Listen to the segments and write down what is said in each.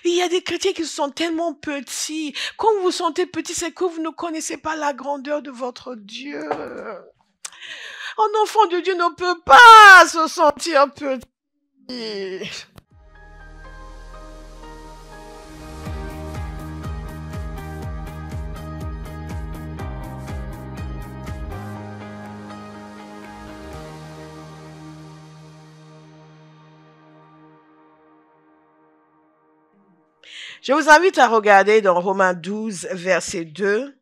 Il y a des chrétiens qui sont tellement petits. Quand vous vous sentez petit, c'est que vous ne connaissez pas la grandeur de votre Dieu. Un enfant de Dieu ne peut pas se sentir petit. Je vous invite à regarder dans Romains 12, verset 2.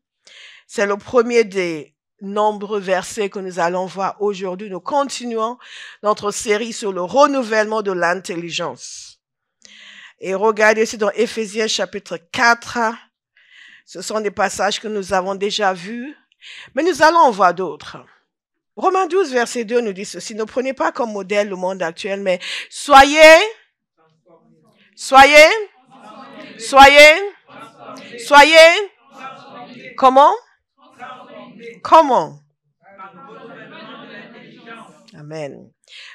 C'est le premier des nombreux versets que nous allons voir aujourd'hui. Nous continuons notre série sur le renouvellement de l'intelligence. Et regardez aussi dans Éphésiens chapitre 4. Ce sont des passages que nous avons déjà vus, mais nous allons en voir d'autres. Romains 12, verset 2 nous dit ceci. Ne prenez pas comme modèle le monde actuel, mais soyez, comment? Amen.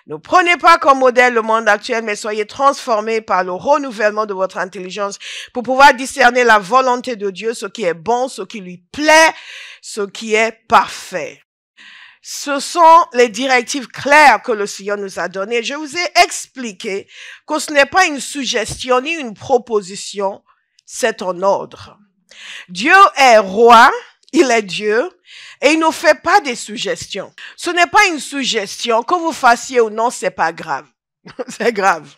Ne prenez pas comme modèle le monde actuel, mais soyez transformés par le renouvellement de votre intelligence pour pouvoir discerner la volonté de Dieu, ce qui est bon, ce qui lui plaît, ce qui est parfait. Ce sont les directives claires que le Seigneur nous a données. Je vous ai expliqué que ce n'est pas une suggestion ni une proposition, c'est un ordre. Dieu est roi, il est Dieu, et il ne fait pas des suggestions. Ce n'est pas une suggestion, que vous fassiez ou non, c'est pas grave. C'est grave.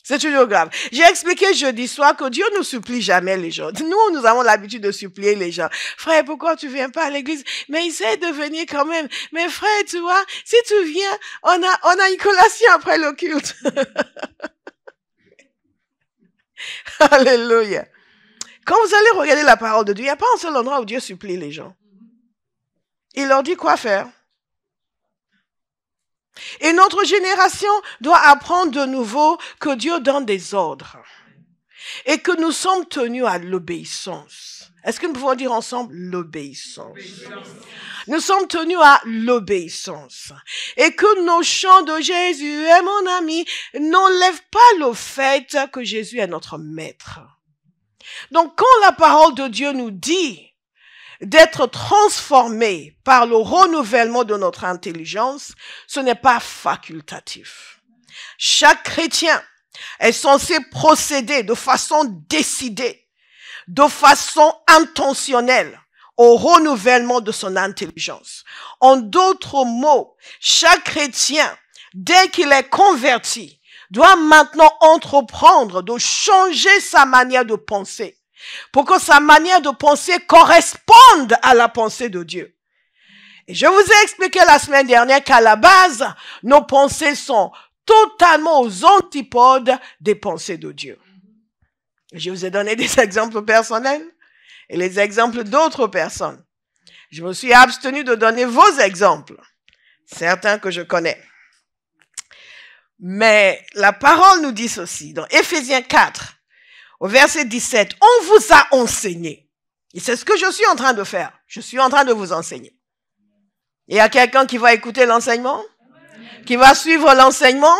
C'est toujours grave. J'ai expliqué jeudi soir que Dieu ne supplie jamais les gens. Nous avons l'habitude de supplier les gens. Frère, pourquoi tu viens pas à l'église? Mais essaie de venir quand même. Mais frère, tu vois, si tu viens, on a une collation après le culte. Alléluia. Quand vous allez regarder la parole de Dieu, il n'y a pas un seul endroit où Dieu supplie les gens. Il leur dit quoi faire. Et notre génération doit apprendre de nouveau que Dieu donne des ordres et que nous sommes tenus à l'obéissance. Est-ce que nous pouvons dire ensemble l'obéissance? Nous sommes tenus à l'obéissance. Et que nos chants de Jésus est mon ami n'enlèvent pas le fait que Jésus est notre maître. Donc quand la parole de Dieu nous dit d'être transformé par le renouvellement de notre intelligence, ce n'est pas facultatif. Chaque chrétien est censé procéder de façon décidée, de façon intentionnelle au renouvellement de son intelligence. En d'autres mots, chaque chrétien, dès qu'il est converti, doit maintenant entreprendre de changer sa manière de penser pour que sa manière de penser corresponde à la pensée de Dieu. Et je vous ai expliqué la semaine dernière qu'à la base, nos pensées sont totalement aux antipodes des pensées de Dieu. Je vous ai donné des exemples personnels et les exemples d'autres personnes. Je me suis abstenu de donner vos exemples, certains que je connais. Mais la parole nous dit ceci, dans Éphésiens 4, au verset 17, on vous a enseigné. Et c'est ce que je suis en train de faire. Je suis en train de vous enseigner. Il y a quelqu'un qui va écouter l'enseignement? Qui va suivre l'enseignement?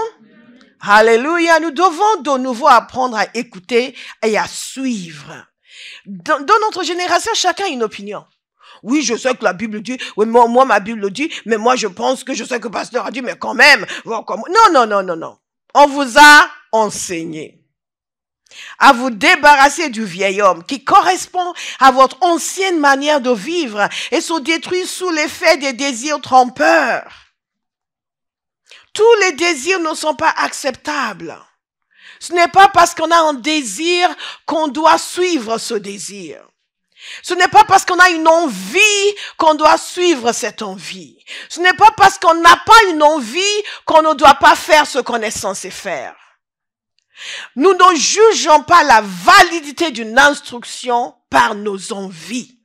Alléluia. Nous devons de nouveau apprendre à écouter et à suivre. Dans notre génération, chacun a une opinion. Oui, je sais que la Bible dit, oui, moi ma Bible dit, mais moi je pense que je sais que le pasteur a dit, mais quand même. Non. On vous a enseigné à vous débarrasser du vieil homme qui correspond à votre ancienne manière de vivre et se détruit sous l'effet des désirs trompeurs. Tous les désirs ne sont pas acceptables. Ce n'est pas parce qu'on a un désir qu'on doit suivre ce désir. Ce n'est pas parce qu'on a une envie qu'on doit suivre cette envie. Ce n'est pas parce qu'on n'a pas une envie qu'on ne doit pas faire ce qu'on est censé faire. Nous ne jugeons pas la validité d'une instruction par nos envies.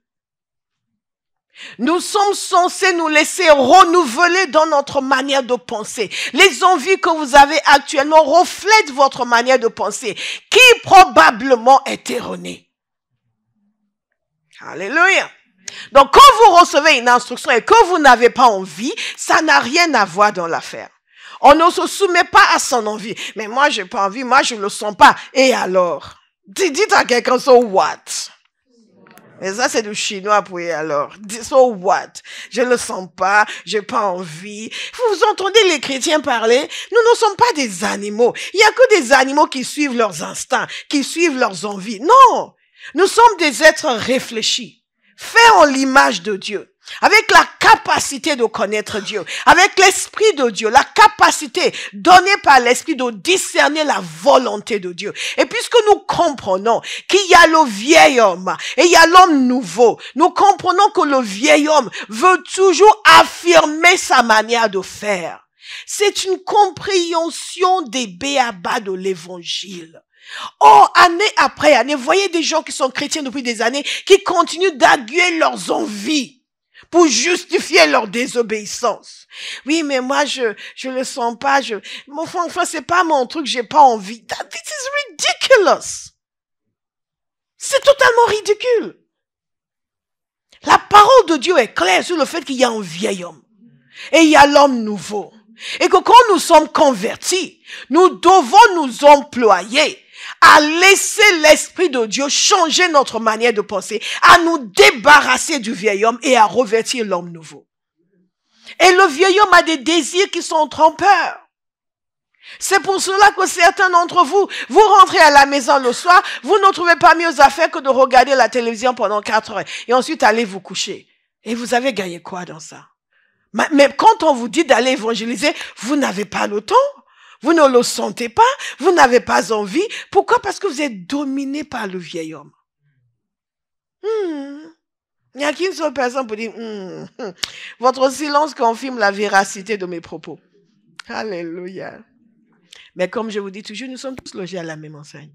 Nous sommes censés nous laisser renouveler dans notre manière de penser. Les envies que vous avez actuellement reflètent votre manière de penser, qui probablement est erronée. Alléluia. Donc quand vous recevez une instruction et que vous n'avez pas envie, ça n'a rien à voir dans l'affaire. On ne se soumet pas à son envie. Mais moi, j'ai pas envie, moi, je le sens pas. Et alors? Dites à quelqu'un, so what? Mais ça, c'est du chinois pour et alors. So what? Je le sens pas, j'ai pas envie. Vous entendez les chrétiens parler? Nous ne sommes pas des animaux. Il y a que des animaux qui suivent leurs instincts, qui suivent leurs envies. Non! Nous sommes des êtres réfléchis, faits en l'image de Dieu, avec la capacité de connaître Dieu, avec l'Esprit de Dieu, la capacité donnée par l'Esprit de discerner la volonté de Dieu. Et puisque nous comprenons qu'il y a le vieil homme et il y a l'homme nouveau, nous comprenons que le vieil homme veut toujours affirmer sa manière de faire. C'est une compréhension des béabas de l'Évangile. Oh, année après année, voyez des gens qui sont chrétiens depuis des années, qui continuent d'arguer leurs envies pour justifier leur désobéissance. Oui, mais moi, je le sens pas, enfin, c'est pas mon truc, j'ai pas envie. This is ridiculous. C'est totalement ridicule. La parole de Dieu est claire sur le fait qu'il y a un vieil homme et il y a l'homme nouveau. Et que quand nous sommes convertis, nous devons nous employer à laisser l'Esprit de Dieu changer notre manière de penser, à nous débarrasser du vieil homme et à revêtir l'homme nouveau. Et le vieil homme a des désirs qui sont trompeurs. C'est pour cela que certains d'entre vous, vous rentrez à la maison le soir, vous ne trouvez pas mieux à faire que de regarder la télévision pendant 4 heures et ensuite aller vous coucher. Et vous avez gagné quoi dans ça? Mais quand on vous dit d'aller évangéliser, vous n'avez pas le temps. Vous ne le sentez pas, vous n'avez pas envie. Pourquoi? Parce que vous êtes dominé par le vieil homme. Il n'y a qu'une seule personne pour dire, votre silence confirme la véracité de mes propos. Alléluia. Mais comme je vous dis toujours, nous sommes tous logés à la même enseigne.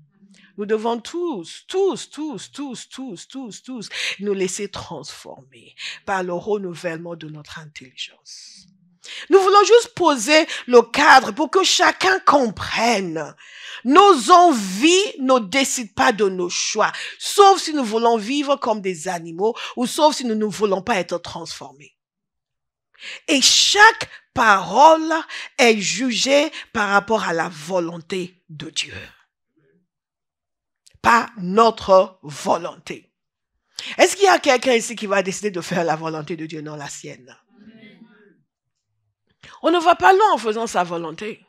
Nous devons tous nous laisser transformer par le renouvellement de notre intelligence. Nous voulons juste poser le cadre pour que chacun comprenne. Nos envies ne décident pas de nos choix, sauf si nous voulons vivre comme des animaux ou sauf si nous ne voulons pas être transformés. Et chaque parole est jugée par rapport à la volonté de Dieu. Pas notre volonté. Est-ce qu'il y a quelqu'un ici qui va décider de faire la volonté de Dieu, non la sienne? On ne va pas loin en faisant sa volonté,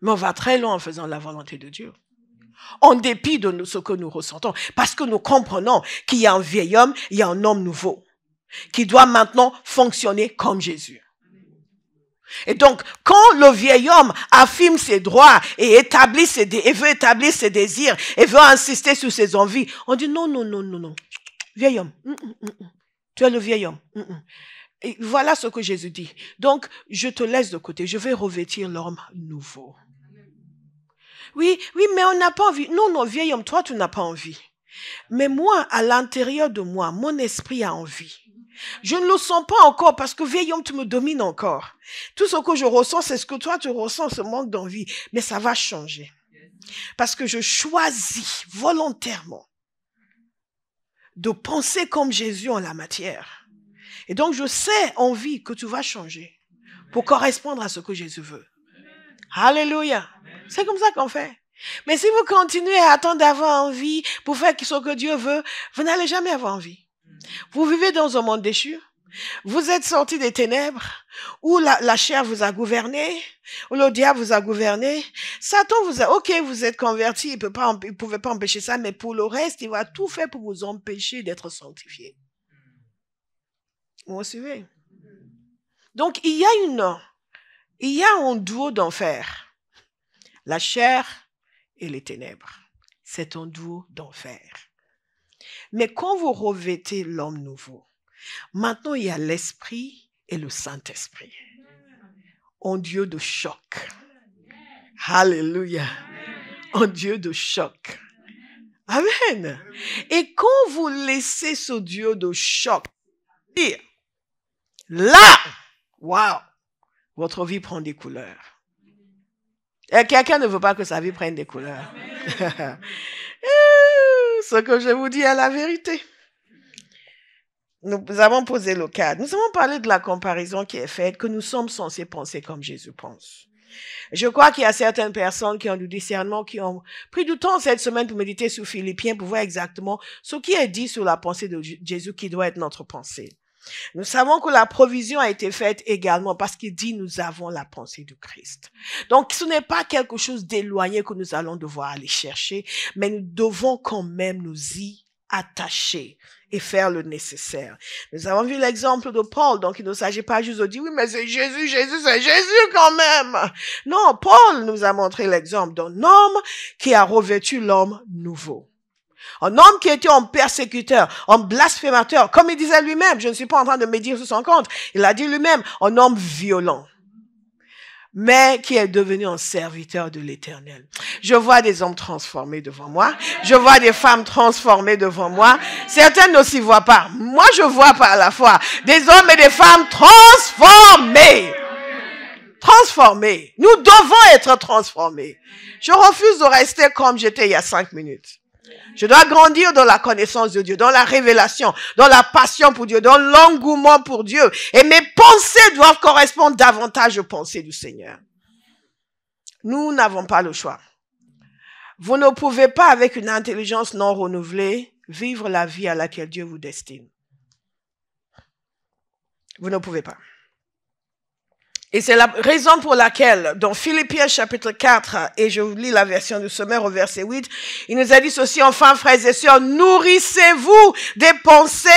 mais on va très loin en faisant la volonté de Dieu. En dépit de ce que nous ressentons, parce que nous comprenons qu'il y a un vieil homme, il y a un homme nouveau, qui doit maintenant fonctionner comme Jésus. Et donc, quand le vieil homme affirme ses droits et veut établir ses désirs et veut insister sur ses envies, on dit non, vieil homme, tu es le vieil homme. Et voilà ce que Jésus dit. Donc, je te laisse de côté. Je vais revêtir l'homme nouveau. Oui, mais on n'a pas envie. Non, vieil homme, toi, tu n'as pas envie. Mais moi, à l'intérieur de moi, mon esprit a envie. Je ne le sens pas encore parce que vieil homme, tu me domines encore. Tout ce que je ressens, c'est ce que toi, tu ressens, ce manque d'envie. Mais ça va changer. Parce que je choisis volontairement de penser comme Jésus en la matière. Et donc, je sais, envie, que tu vas changer pour correspondre à ce que Jésus veut. Alléluia. C'est comme ça qu'on fait. Mais si vous continuez à attendre d'avoir envie pour faire ce que Dieu veut, vous n'allez jamais avoir envie. Vous vivez dans un monde déchu. Vous êtes sortis des ténèbres où la chair vous a gouverné, où le diable vous a gouverné. Satan vous a... Ok, vous êtes convertis, il ne pouvait pas empêcher ça, mais pour le reste, il va tout faire pour vous empêcher d'être sanctifiés. Vous me suivez? Donc, il y a un duo d'enfer. La chair et les ténèbres. C'est un duo d'enfer. Mais quand vous revêtez l'homme nouveau, maintenant il y a l'Esprit et le Saint-Esprit. Un Dieu de choc. Alléluia. Un Dieu de choc. Amen. Et quand vous laissez ce Dieu de choc, là, wow, votre vie prend des couleurs. Et quelqu'un ne veut pas que sa vie prenne des couleurs. Ce que je vous dis est la vérité. Nous avons posé le cadre. Nous avons parlé de la comparaison qui est faite, que nous sommes censés penser comme Jésus pense. Je crois qu'il y a certaines personnes qui ont du discernement, qui ont pris du temps cette semaine pour méditer sur Philippiens, pour voir exactement ce qui est dit sur la pensée de Jésus qui doit être notre pensée. Nous savons que la provision a été faite également parce qu'il dit nous avons la pensée du Christ. Donc ce n'est pas quelque chose d'éloigné que nous allons devoir aller chercher, mais nous devons quand même nous y attacher et faire le nécessaire. Nous avons vu l'exemple de Paul, donc il ne s'agit pas juste de dire oui mais c'est Jésus quand même. Non, Paul nous a montré l'exemple d'un homme qui a revêtu l'homme nouveau. Un homme qui était un persécuteur, un blasphémateur, comme il disait lui-même, je ne suis pas en train de médire sur son compte, il a dit lui-même, un homme violent, mais qui est devenu un serviteur de l'Éternel. Je vois des hommes transformés devant moi, je vois des femmes transformées devant moi, certaines ne s'y voient pas, moi je vois par la foi, des hommes et des femmes transformés. Transformés. Nous devons être transformés. Je refuse de rester comme j'étais il y a 5 minutes. Je dois grandir dans la connaissance de Dieu, dans la révélation, dans la passion pour Dieu, dans l'engouement pour Dieu. Et mes pensées doivent correspondre davantage aux pensées du Seigneur. Nous n'avons pas le choix. Vous ne pouvez pas, avec une intelligence non renouvelée, vivre la vie à laquelle Dieu vous destine. Vous ne pouvez pas. Et c'est la raison pour laquelle, dans Philippiens chapitre 4, et je vous lis la version du sommaire au verset 8, il nous a dit ceci, enfin frères et sœurs, nourrissez-vous des pensées,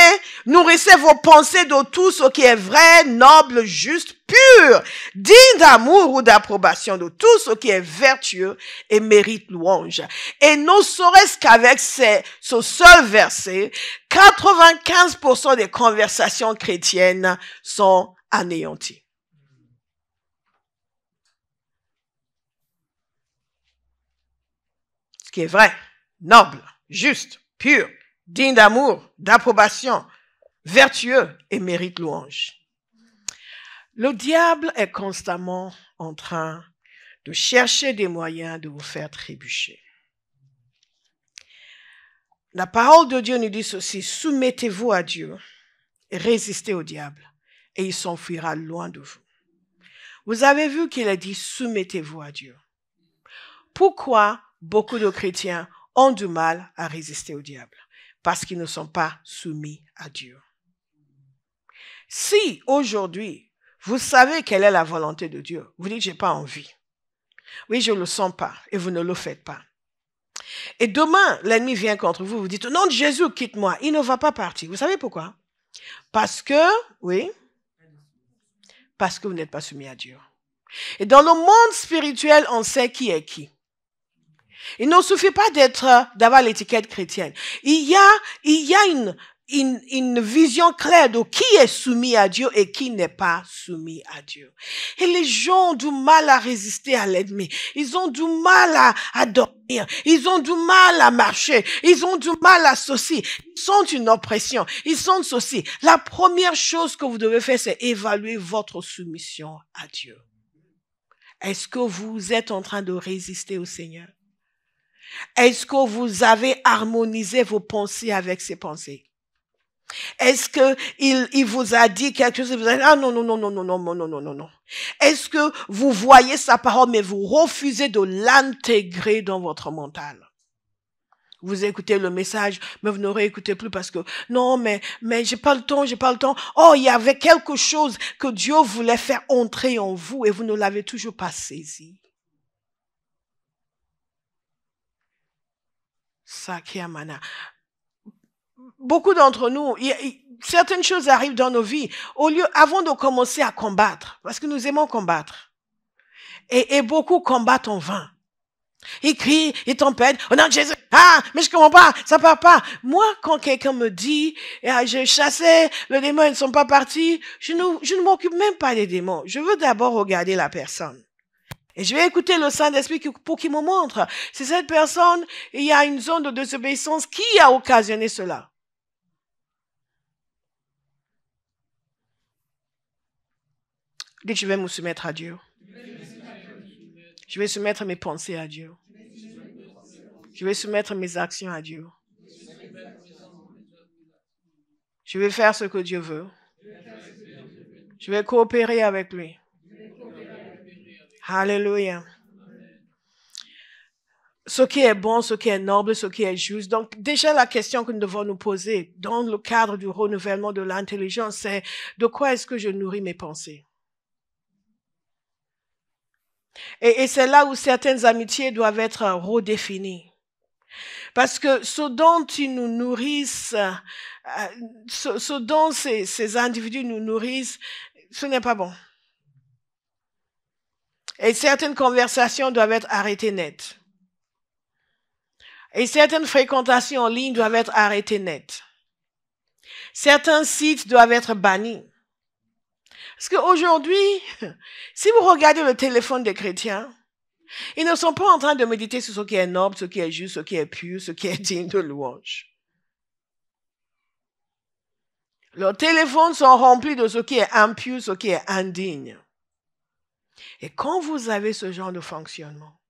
nourrissez vos pensées de tout ce qui est vrai, noble, juste, pur, digne d'amour ou d'approbation, de tout ce qui est vertueux et mérite louange. Et ne serait-ce qu'avec ce seul verset, 95% des conversations chrétiennes sont anéanties. Qui est vrai, noble, juste, pur, digne d'amour, d'approbation, vertueux et mérite louange. Le diable est constamment en train de chercher des moyens de vous faire trébucher. La parole de Dieu nous dit ceci, soumettez-vous à Dieu et résistez au diable et il s'enfuira loin de vous. Vous avez vu qu'il a dit soumettez-vous à Dieu. Pourquoi beaucoup de chrétiens ont du mal à résister au diable? Parce qu'ils ne sont pas soumis à Dieu. Si aujourd'hui, vous savez quelle est la volonté de Dieu, vous dites, j'ai pas envie. Oui, je le sens pas et vous ne le faites pas. Et demain, l'ennemi vient contre vous, vous dites, au nom de Jésus, quitte-moi. Il ne va pas partir. Vous savez pourquoi? Parce que vous n'êtes pas soumis à Dieu. Et dans le monde spirituel, on sait qui est qui. Il ne suffit pas d'avoir l'étiquette chrétienne. Il y a une vision claire de qui est soumis à Dieu et qui n'est pas soumis à Dieu. Et les gens ont du mal à résister à l'ennemi. Ils ont du mal à dormir. Ils ont du mal à marcher. Ils ont du mal à ceci. Ils sentent une oppression. Ils sentent ceci. La première chose que vous devez faire, c'est évaluer votre soumission à Dieu. Est-ce que vous êtes en train de résister au Seigneur? Est-ce que vous avez harmonisé vos pensées avec ses pensées? Est-ce que il vous a dit quelque chose et vous avez dit, ah non. Est-ce que vous voyez sa parole mais vous refusez de l'intégrer dans votre mental? Vous écoutez le message, mais vous ne réécoutez plus parce que, non, mais j'ai pas le temps. Oh, il y avait quelque chose que Dieu voulait faire entrer en vous et vous ne l'avez toujours pas saisi. Sakyamana. Beaucoup d'entre nous, certaines choses arrivent dans nos vies avant de commencer à combattre, parce que nous aimons combattre. Et beaucoup combattent en vain. Ils crient, ils tempêtent, oh non, Jésus, mais je comprends pas, ça part pas. Moi, quand quelqu'un me dit, j'ai chassé, les démons, ils ne sont pas partis, je ne m'occupe même pas des démons. Je veux d'abord regarder la personne. Et je vais écouter le Saint-Esprit pour qu'il me montre. Si cette personne, il y a une zone de désobéissance, qui a occasionné cela? Dites, je vais me soumettre à Dieu. Je vais soumettre mes pensées à Dieu. Je vais soumettre mes actions à Dieu. Je vais faire ce que Dieu veut. Je vais coopérer avec lui. Alléluia. Ce qui est bon, ce qui est noble, ce qui est juste. Donc, déjà, la question que nous devons nous poser dans le cadre du renouvellement de l'intelligence, c'est de quoi est-ce que je nourris mes pensées? Et c'est là où certaines amitiés doivent être redéfinies. Parce que ce dont ils nous nourrissent, ce dont ces individus nous nourrissent, ce n'est pas bon. Et certaines conversations doivent être arrêtées net. Et certaines fréquentations en ligne doivent être arrêtées net. Certains sites doivent être bannis. Parce qu'aujourd'hui, si vous regardez le téléphone des chrétiens, ils ne sont pas en train de méditer sur ce qui est noble, ce qui est juste, ce qui est pur, ce qui est digne de louange. Leurs téléphones sont remplis de ce qui est impur, ce qui est indigne. Et quand vous avez ce genre de fonctionnement,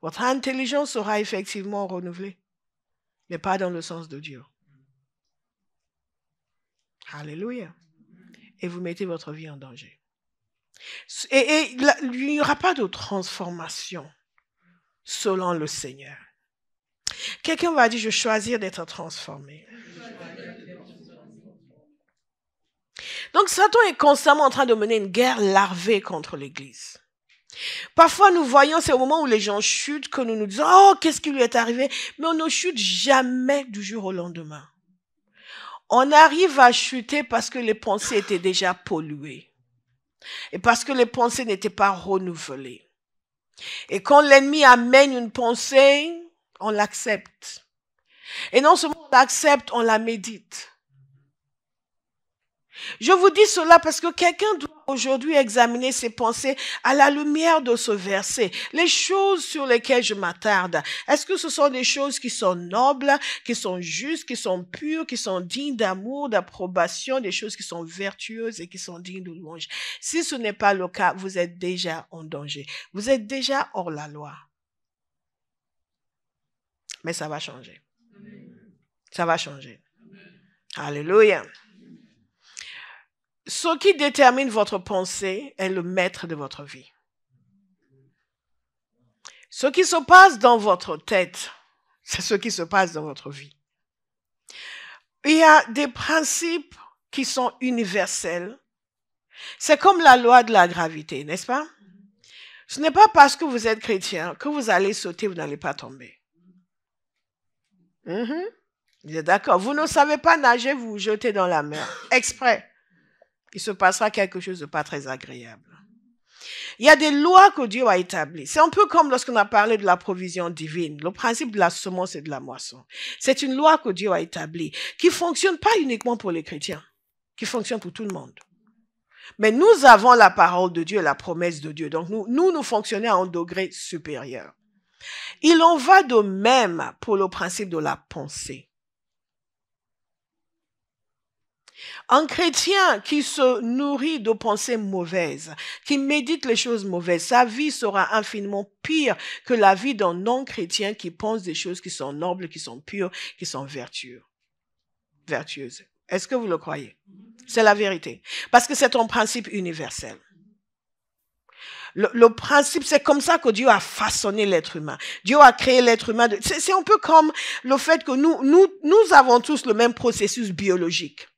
votre intelligence sera effectivement renouvelée, mais pas dans le sens de Dieu. Alléluia. Et vous mettez votre vie en danger. Et il n'y aura pas de transformation selon le Seigneur. Quelqu'un va dire, je choisis d'être transformé. Donc Satan est constamment en train de mener une guerre larvée contre l'Église. Parfois, nous voyons, c'est au moment où les gens chutent que nous nous disons, oh, qu'est-ce qui lui est arrivé? Mais on ne chute jamais du jour au lendemain. On arrive à chuter parce que les pensées étaient déjà polluées. Et parce que les pensées n'étaient pas renouvelées. Et quand l'ennemi amène une pensée, on l'accepte. Et non seulement on l'accepte, on la médite. Je vous dis cela parce que quelqu'un doit aujourd'hui examiner ses pensées à la lumière de ce verset. Les choses sur lesquelles je m'attarde, est-ce que ce sont des choses qui sont nobles, qui sont justes, qui sont pures, qui sont dignes d'amour, d'approbation, des choses qui sont vertueuses et qui sont dignes de louange? Si ce n'est pas le cas, vous êtes déjà en danger. Vous êtes déjà hors la loi. Mais ça va changer. Ça va changer. Alléluia. Ce qui détermine votre pensée est le maître de votre vie. Ce qui se passe dans votre tête, c'est ce qui se passe dans votre vie. Il y a des principes qui sont universels. C'est comme la loi de la gravité, n'est-ce pas? Ce n'est pas parce que vous êtes chrétien que vous allez sauter, vous n'allez pas tomber. Vous êtes d'accord? Vous ne savez pas nager, vous vous jetez dans la mer, exprès. Il se passera quelque chose de pas très agréable. Il y a des lois que Dieu a établies. C'est un peu comme lorsqu'on a parlé de la provision divine, le principe de la semence et de la moisson. C'est une loi que Dieu a établie, qui fonctionne pas uniquement pour les chrétiens, qui fonctionne pour tout le monde. Mais nous avons la parole de Dieu, la promesse de Dieu. Donc nous fonctionnons à un degré supérieur. Il en va de même pour le principe de la pensée. Un chrétien qui se nourrit de pensées mauvaises, qui médite les choses mauvaises, sa vie sera infiniment pire que la vie d'un non-chrétien qui pense des choses qui sont nobles, qui sont pures, qui sont vertueuses. Est-ce que vous le croyez? C'est la vérité. Parce que c'est un principe universel. Le principe, c'est comme ça que Dieu a façonné l'être humain. Dieu a créé l'être humain. C'est un peu comme le fait que nous avons tous le même processus biologique.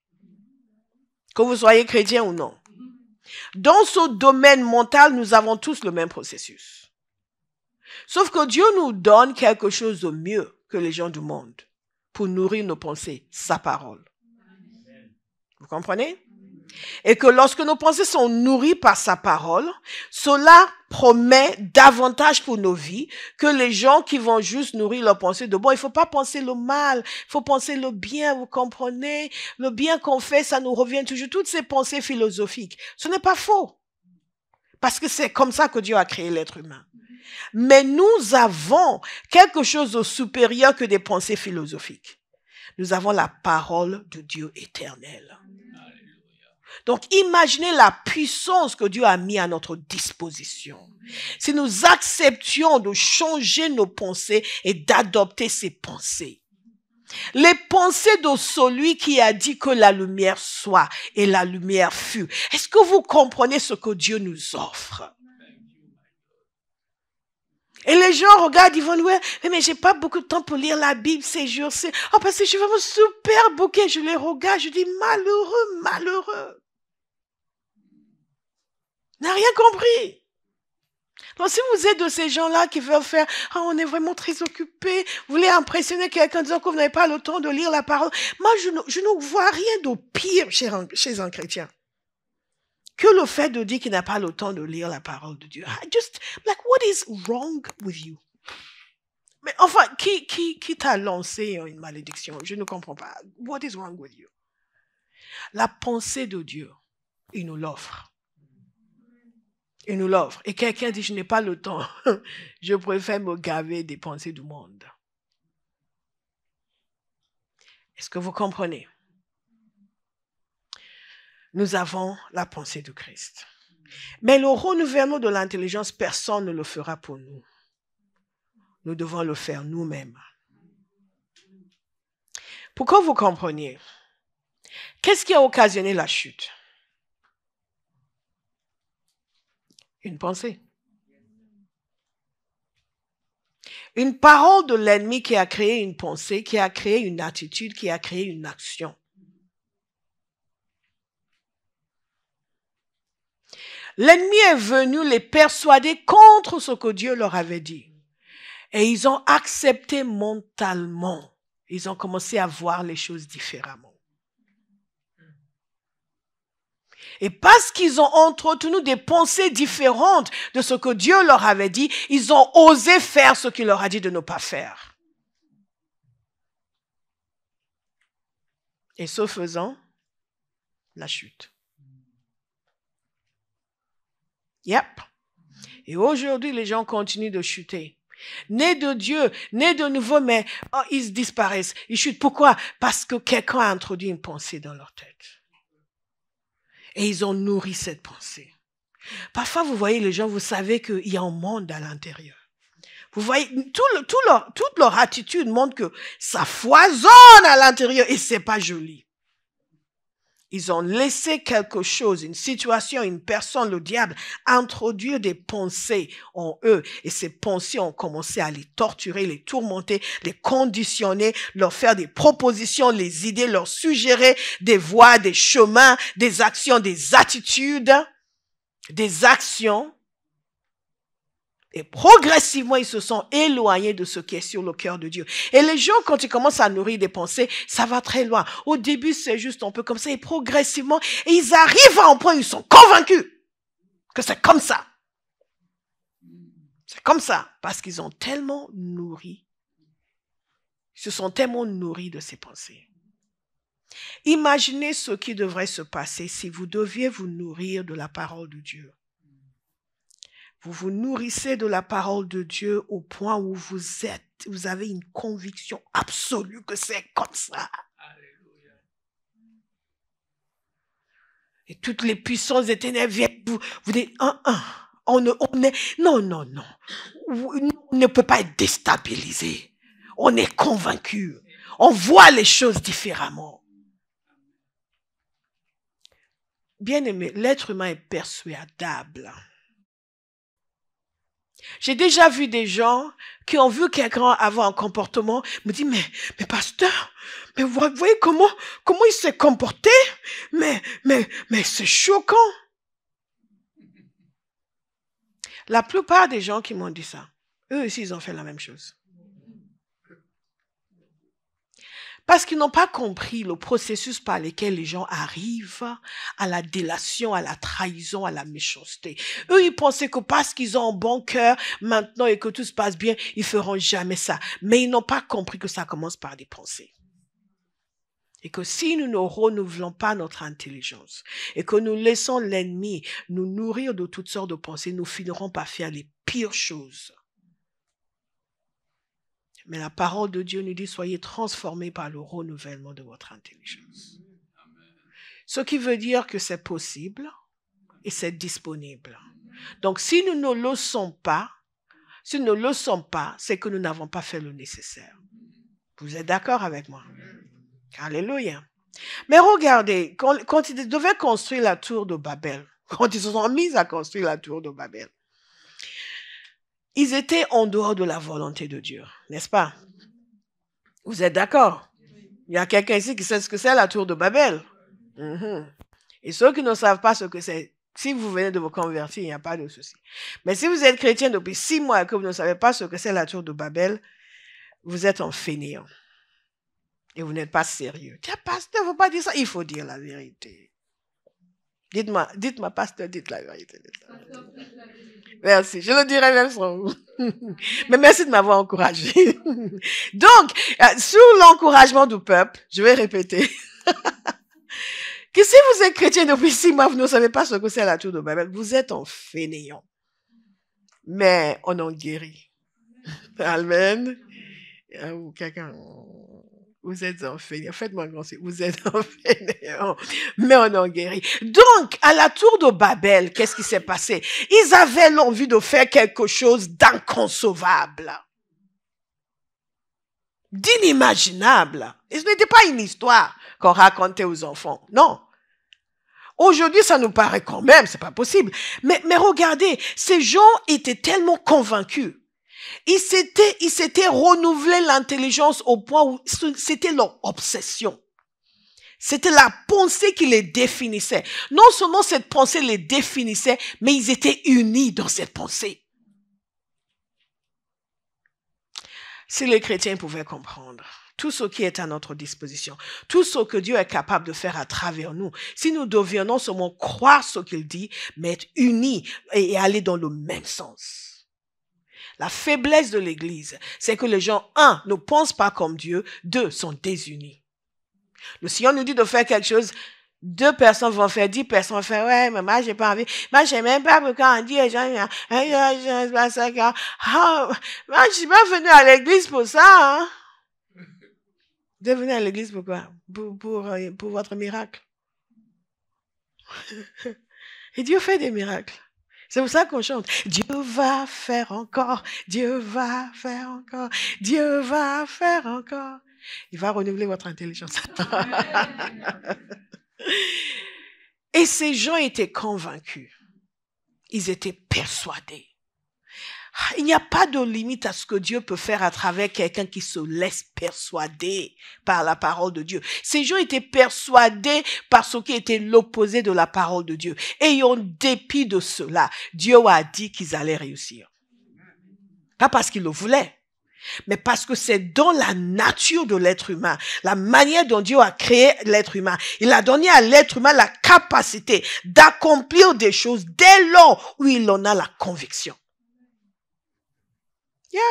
Que vous soyez chrétien ou non. Dans ce domaine mental, nous avons tous le même processus. Sauf que Dieu nous donne quelque chose de mieux que les gens du monde pour nourrir nos pensées, sa parole. Vous comprenez? Et que lorsque nos pensées sont nourries par sa parole, cela promet davantage pour nos vies que les gens qui vont juste nourrir leurs pensées de bon. Il faut pas penser le mal, il faut penser le bien, vous comprenez? Le bien qu'on fait, ça nous revient toujours. Toutes ces pensées philosophiques, ce n'est pas faux. Parce que c'est comme ça que Dieu a créé l'être humain. Mais nous avons quelque chose de supérieur que des pensées philosophiques. Nous avons la parole de Dieu éternel. Donc, imaginez la puissance que Dieu a mis à notre disposition. Si nous acceptions de changer nos pensées et d'adopter ces pensées. Les pensées de celui qui a dit que la lumière soit et la lumière fut. Est-ce que vous comprenez ce que Dieu nous offre? Et les gens regardent, ils vont dire, ouais, mais j'ai pas beaucoup de temps pour lire la Bible ces jours-ci. Oh, parce que je suis vraiment super bouquet. Je les regarde, je dis, malheureux, malheureux. N'a rien compris. Donc, si vous êtes de ces gens-là qui veulent faire, ah, on est vraiment très occupés, vous voulez impressionner quelqu'un en disant que vous n'avez pas le temps de lire la parole. Moi, je ne vois rien de pire chez un chrétien que le fait de dire qu'il n'a pas le temps de lire la parole de Dieu. What is wrong with you? Mais enfin, qui t'a lancé une malédiction? Je ne comprends pas. What is wrong with you? La pensée de Dieu, il nous l'offre. Il nous l'offre. Et quelqu'un dit, je n'ai pas le temps. Je préfère me gaver des pensées du monde. Est-ce que vous comprenez? Nous avons la pensée de Christ. Mais le renouvellement de l'intelligence, personne ne le fera pour nous. Nous devons le faire nous-mêmes. Pour que vous compreniez, qu'est-ce qui a occasionné la chute? Une pensée. Une parole de l'ennemi qui a créé une pensée, qui a créé une attitude, qui a créé une action. L'ennemi est venu les persuader contre ce que Dieu leur avait dit. Et ils ont accepté mentalement. Ils ont commencé à voir les choses différemment. Et parce qu'ils ont entretenu des pensées différentes de ce que Dieu leur avait dit, ils ont osé faire ce qu'il leur a dit de ne pas faire. Et ce faisant, la chute. Yep. Et aujourd'hui, les gens continuent de chuter. Nés de Dieu, nés de nouveau, mais ils disparaissent. Ils chutent. Pourquoi? Parce que quelqu'un a introduit une pensée dans leur tête. Et ils ont nourri cette pensée. Parfois, vous voyez les gens, vous savez qu'il y a un monde à l'intérieur. Vous voyez, toute leur attitude montre que ça foisonne à l'intérieur et c'est pas joli. Ils ont laissé quelque chose, une situation, une personne, le diable, introduire des pensées en eux. Et ces pensées ont commencé à les torturer, les tourmenter, les conditionner, leur faire des propositions, les idées, leur suggérer des voies, des chemins, des actions, des attitudes, des actions. Et progressivement, ils se sont éloignés de ce qui est sur le cœur de Dieu. Et les gens, quand ils commencent à nourrir des pensées, ça va très loin. Au début, c'est juste un peu comme ça. Et progressivement, et ils arrivent à un point où ils sont convaincus que c'est comme ça. C'est comme ça. Parce qu'ils ont tellement nourri. Ils se sont tellement nourris de ces pensées. Imaginez ce qui devrait se passer si vous deviez vous nourrir de la parole de Dieu. Vous vous nourrissez de la parole de Dieu au point où vous avez une conviction absolue que c'est comme ça. Alléluia. Et toutes les puissances des ténèbres viennent, vous dites, on ne peut pas être déstabilisé. On est convaincu. On voit les choses différemment. Bien-aimé, l'être humain est persuadable. J'ai déjà vu des gens qui ont vu quelqu'un avoir un comportement, me disent, mais pasteur, mais vous voyez comment il s'est comporté? Mais c'est choquant. La plupart des gens qui m'ont dit ça, eux aussi, ils ont fait la même chose. Parce qu'ils n'ont pas compris le processus par lequel les gens arrivent à la délation, à la trahison, à la méchanceté. Eux, ils pensaient que parce qu'ils ont un bon cœur maintenant et que tout se passe bien, ils feront jamais ça. Mais ils n'ont pas compris que ça commence par des pensées. Et que si nous ne renouvelons pas notre intelligence et que nous laissons l'ennemi nous nourrir de toutes sortes de pensées, nous finirons par faire les pires choses. Mais la parole de Dieu nous dit, soyez transformés par le renouvellement de votre intelligence. Amen. Ce qui veut dire que c'est possible et c'est disponible. Donc, si nous ne le sommes pas, c'est que nous n'avons pas fait le nécessaire. Vous êtes d'accord avec moi? Alléluia. Mais regardez, quand ils devaient construire la tour de Babel, quand ils se sont mis à construire la tour de Babel, Ils étaient en dehors de la volonté de Dieu, n'est-ce pas? Vous êtes d'accord? Il y a quelqu'un ici qui sait ce que c'est la tour de Babel. Et ceux qui ne savent pas ce que c'est, si vous venez de vous convertir, il n'y a pas de souci. Mais si vous êtes chrétien depuis 6 mois et que vous ne savez pas ce que c'est la tour de Babel, vous êtes en fainéant. Et vous n'êtes pas sérieux. Tiens, pasteur, il ne faut pas dire ça. Il faut dire la vérité. Dites-moi, pasteur, dites la vérité. Merci, je le dirai même sans vous. Mais merci de m'avoir encouragé. Donc, sous l'encouragement du peuple, je vais répéter, que si vous êtes chrétien depuis 6 mois, vous ne savez pas ce que c'est la tour de Babel, vous êtes en fainéant. Mais on en guérit. Amen. Ou quelqu'un... Vous êtes en fainéant. Faites-moi grand signe. Vous êtes en fainéant. Mais on en guérit. Donc, à la tour de Babel, qu'est-ce qui s'est passé? Ils avaient l'envie de faire quelque chose d'inconcevable. D'inimaginable. Et ce n'était pas une histoire qu'on racontait aux enfants. Non. Aujourd'hui, ça nous paraît quand même, c'est pas possible. Mais regardez, ces gens étaient tellement convaincus. Ils s'étaient renouvelé l'intelligence au point où c'était leur obsession. C'était la pensée qui les définissait. Non seulement cette pensée les définissait, mais ils étaient unis dans cette pensée. Si les chrétiens pouvaient comprendre tout ce qui est à notre disposition, tout ce que Dieu est capable de faire à travers nous, si nous devions non seulement croire ce qu'il dit, mais être unis et aller dans le même sens. La faiblesse de l'Église, c'est que les gens, 1, ne pensent pas comme Dieu, 2, sont désunis. Le Seigneur nous dit de faire quelque chose, 2 personnes vont faire, 10 personnes vont faire, ouais, mais moi, j'ai pas envie. Moi, j'aime même pas quand on dit, moi, je suis pas venu à l'Église pour ça, hein. Vous êtes venu à l'Église pour quoi? Pour votre miracle. Et Dieu fait des miracles. C'est pour ça qu'on chante. Dieu va faire encore. Dieu va faire encore. Dieu va faire encore. Il va renouveler votre intelligence. Et ces gens étaient convaincus. Ils étaient persuadés. Il n'y a pas de limite à ce que Dieu peut faire à travers quelqu'un qui se laisse persuader par la parole de Dieu. Ces gens étaient persuadés par ce qui était l'opposé de la parole de Dieu. Et en dépit de cela, Dieu a dit qu'ils allaient réussir. Pas parce qu'ils le voulaient, mais parce que c'est dans la nature de l'être humain, la manière dont Dieu a créé l'être humain. Il a donné à l'être humain la capacité d'accomplir des choses dès lors où il en a la conviction. Yeah.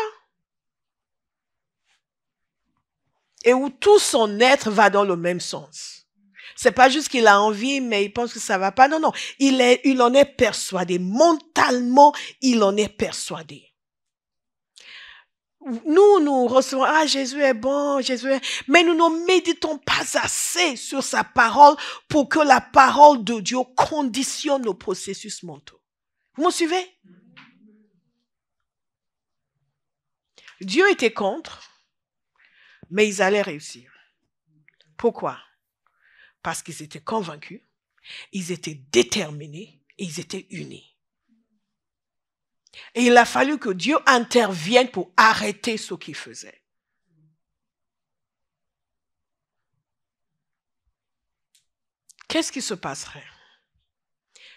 Et où tout son être va dans le même sens. C'est pas juste qu'il a envie, mais il pense que ça va pas. Non, non. Il en est persuadé. Mentalement, il en est persuadé. Nous recevons, Jésus est bon, mais nous ne méditons pas assez sur sa parole pour que la parole de Dieu conditionne nos processus mentaux. Vous me suivez? Dieu était contre, mais ils allaient réussir. Pourquoi? Parce qu'ils étaient convaincus, ils étaient déterminés et ils étaient unis. Et il a fallu que Dieu intervienne pour arrêter ce qu'ils faisaient. Qu'est-ce qui se passerait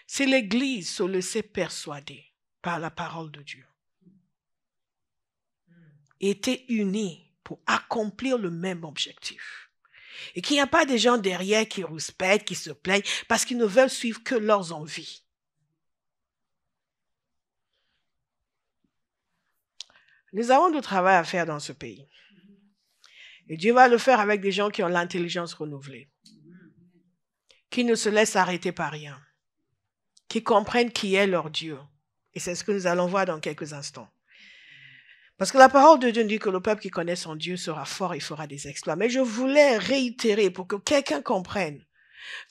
si l'Église se laissait persuader par la parole de Dieu? Étaient unis pour accomplir le même objectif. Et qu'il n'y a pas des gens derrière qui rouspètent, qui se plaignent, parce qu'ils ne veulent suivre que leurs envies. Nous avons du travail à faire dans ce pays. Et Dieu va le faire avec des gens qui ont l'intelligence renouvelée, qui ne se laissent arrêter par rien, qui comprennent qui est leur Dieu. Et c'est ce que nous allons voir dans quelques instants. Parce que la parole de Dieu dit que le peuple qui connaît son Dieu sera fort et fera des exploits. Mais je voulais réitérer pour que quelqu'un comprenne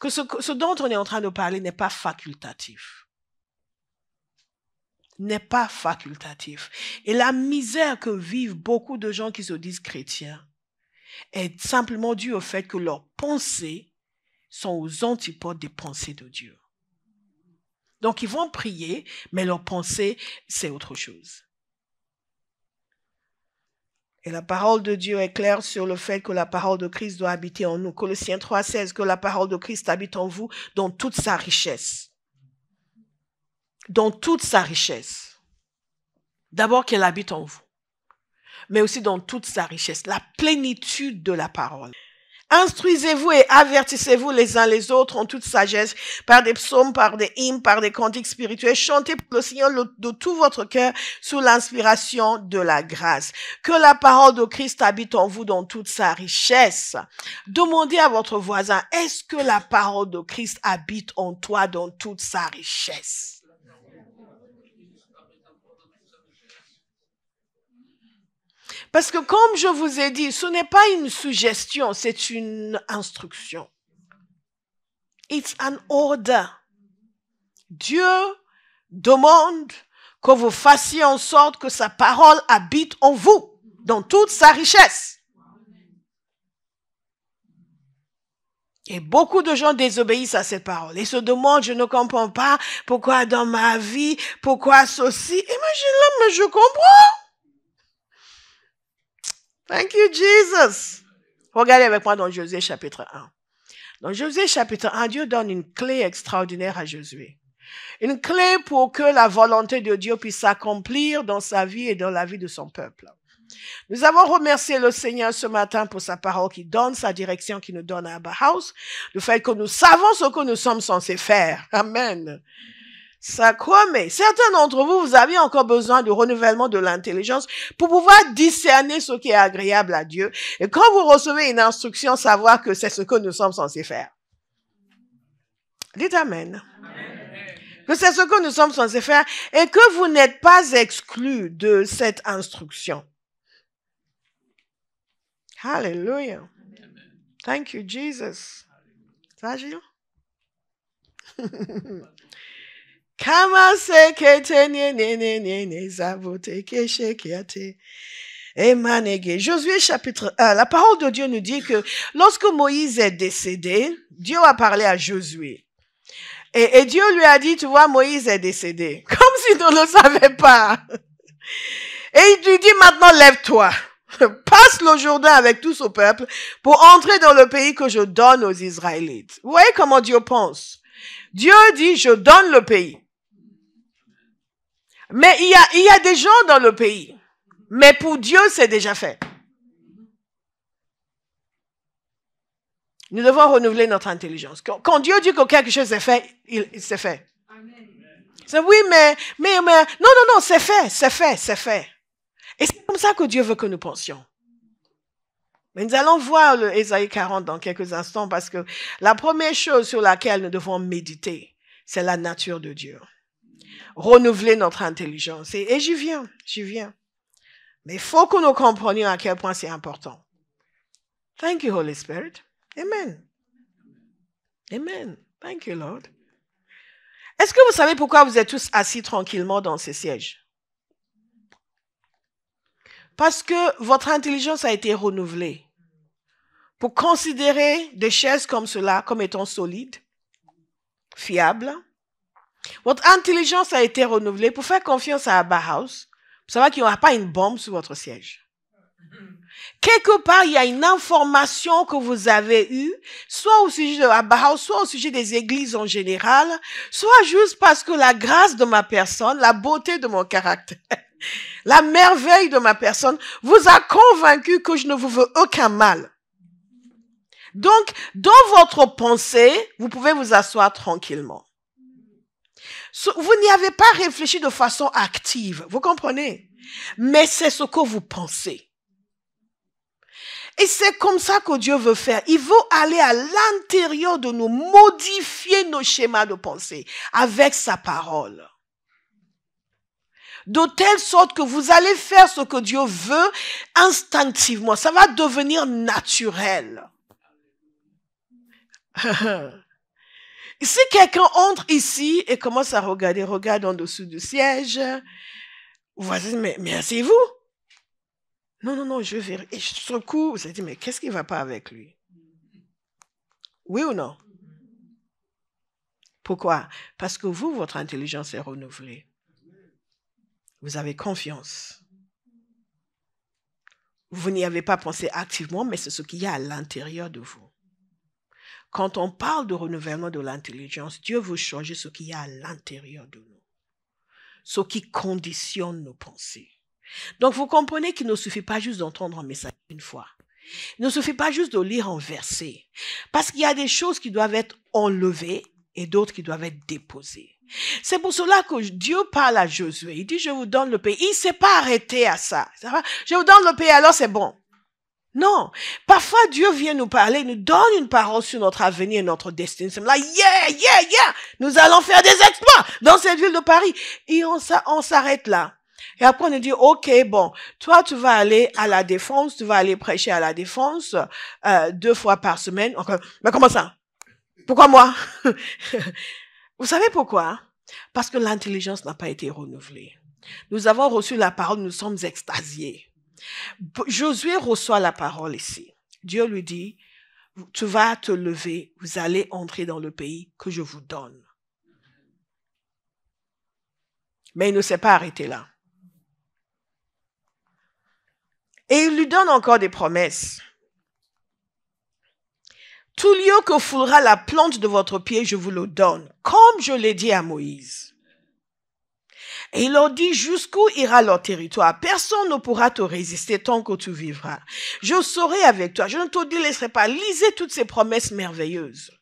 que ce dont on est en train de parler n'est pas facultatif. N'est pas facultatif. Et la misère que vivent beaucoup de gens qui se disent chrétiens est simplement due au fait que leurs pensées sont aux antipodes des pensées de Dieu. Donc ils vont prier, mais leur pensée, c'est autre chose. Et la parole de Dieu est claire sur le fait que la parole de Christ doit habiter en nous. Colossiens 3,16, que la parole de Christ habite en vous dans toute sa richesse. Dans toute sa richesse. D'abord qu'elle habite en vous, mais aussi dans toute sa richesse, la plénitude de la parole. Instruisez-vous et avertissez-vous les uns les autres en toute sagesse, par des psaumes, par des hymnes, par des cantiques spirituels. Chantez pour le Seigneur de tout votre cœur sous l'inspiration de la grâce. Que la parole de Christ habite en vous dans toute sa richesse. Demandez à votre voisin, est-ce que la parole de Christ habite en toi dans toute sa richesse? Parce que comme je vous ai dit, ce n'est pas une suggestion, c'est une instruction. It's an order. Dieu demande que vous fassiez en sorte que sa parole habite en vous, dans toute sa richesse. Et beaucoup de gens désobéissent à cette parole et se demandent, je ne comprends pas, pourquoi dans ma vie, pourquoi ceci. Imagine-le, mais je comprends. Thank you, Jesus. Regardez avec moi dans Josué chapitre 1. Dans Josué chapitre 1, Dieu donne une clé extraordinaire à Josué. Une clé pour que la volonté de Dieu puisse s'accomplir dans sa vie et dans la vie de son peuple. Nous avons remercié le Seigneur ce matin pour sa parole qui donne sa direction, qui nous donne à Abba House. Le fait que nous savons ce que nous sommes censés faire. Amen. Ça quoi, mais certains d'entre vous, vous avez encore besoin de renouvellement de l'intelligence pour pouvoir discerner ce qui est agréable à Dieu. Et quand vous recevez une instruction, savoir que c'est ce que nous sommes censés faire. Dites Amen. Amen. Que c'est ce que nous sommes censés faire et que vous n'êtes pas exclus de cette instruction. Hallelujah. Thank you, Jesus. Ça, Gilles? Josué chapitre 1, la parole de Dieu nous dit que lorsque Moïse est décédé, Dieu a parlé à Josué. Et Dieu lui a dit, tu vois, Moïse est décédé. Comme si tu ne le savais pas. Et il lui dit, maintenant lève-toi. Passe le Jourdain avec tout ce peuple pour entrer dans le pays que je donne aux Israélites. Vous voyez comment Dieu pense? Dieu dit, je donne le pays. Mais il y a des gens dans le pays. Mais pour Dieu, c'est déjà fait. Nous devons renouveler notre intelligence. Quand Dieu dit que quelque chose est fait, c'est fait. C'est oui, mais, non, c'est fait. Et c'est comme ça que Dieu veut que nous pensions. Mais nous allons voir le Ésaïe 40 dans quelques instants parce que la première chose sur laquelle nous devons méditer, c'est la nature de Dieu. Renouveler notre intelligence. Et j'y viens. Mais il faut que nous comprenions à quel point c'est important. Thank you, Holy Spirit. Amen. Amen. Thank you, Lord. Est-ce que vous savez pourquoi vous êtes tous assis tranquillement dans ces sièges? Parce que votre intelligence a été renouvelée pour considérer des chaises comme cela comme étant solides, fiables. Votre intelligence a été renouvelée pour faire confiance à Abba House, pour savoir qu'il n'y aura pas une bombe sur votre siège. Quelque part, il y a une information que vous avez eue, soit au sujet de Abba House, soit au sujet des églises en général, soit juste parce que la grâce de ma personne, la beauté de mon caractère, la merveille de ma personne vous a convaincu que je ne vous veux aucun mal. Donc, dans votre pensée, vous pouvez vous asseoir tranquillement. Vous n'y avez pas réfléchi de façon active, vous comprenez? Mais c'est ce que vous pensez. Et c'est comme ça que Dieu veut faire. Il veut aller à l'intérieur de nous, modifier nos schémas de pensée avec sa parole. De telle sorte que vous allez faire ce que Dieu veut instinctivement. Ça va devenir naturel. Si quelqu'un entre ici et commence à regarde en dessous du siège, vous allez dire, mais asseyez-vous. Non, je vais vérifier. Et sur le coup, vous allez dire, mais qu'est-ce qui ne va pas avec lui? Oui ou non? Pourquoi? Parce que vous, votre intelligence est renouvelée. Vous avez confiance. vous n'y avez pas pensé activement, mais c'est ce qu'il y a à l'intérieur de vous. Quand on parle de renouvellement de l'intelligence, Dieu veut changer ce qu'il y a à l'intérieur de nous, ce qui conditionne nos pensées. Donc vous comprenez qu'il ne suffit pas juste d'entendre un message une fois. Il ne suffit pas juste de lire un verset. Parce qu'il y a des choses qui doivent être enlevées et d'autres qui doivent être déposées. C'est pour cela que Dieu parle à Josué. Il dit, je vous donne le pays. Il ne s'est pas arrêté à ça. Je vous donne le pays, alors c'est bon. Non. Parfois, Dieu vient nous parler, il nous donne une parole sur notre avenir et notre destinée. C'est là, yeah. Nous allons faire des exploits dans cette ville de Paris. Et on s'arrête là. Et après, on nous dit, OK, bon, toi, tu vas aller à la Défense, tu vas aller prêcher à la Défense 2 fois par semaine. Mais comment ça? Pourquoi moi? Vous savez pourquoi? Parce que l'intelligence n'a pas été renouvelée. Nous avons reçu la parole, nous sommes extasiés. Josué reçoit la parole ici. Dieu lui dit, tu vas te lever, vous allez entrer dans le pays que je vous donne. Mais il ne s'est pas arrêté là. Et il lui donne encore des promesses. Tout lieu que foulera la plante de votre pied, je vous le donne, comme je l'ai dit à Moïse. Et il leur dit, jusqu'où ira leur territoire? Personne ne pourra te résister tant que tu vivras. Je serai avec toi, je ne te délaisserai pas. Lisez toutes ces promesses merveilleuses.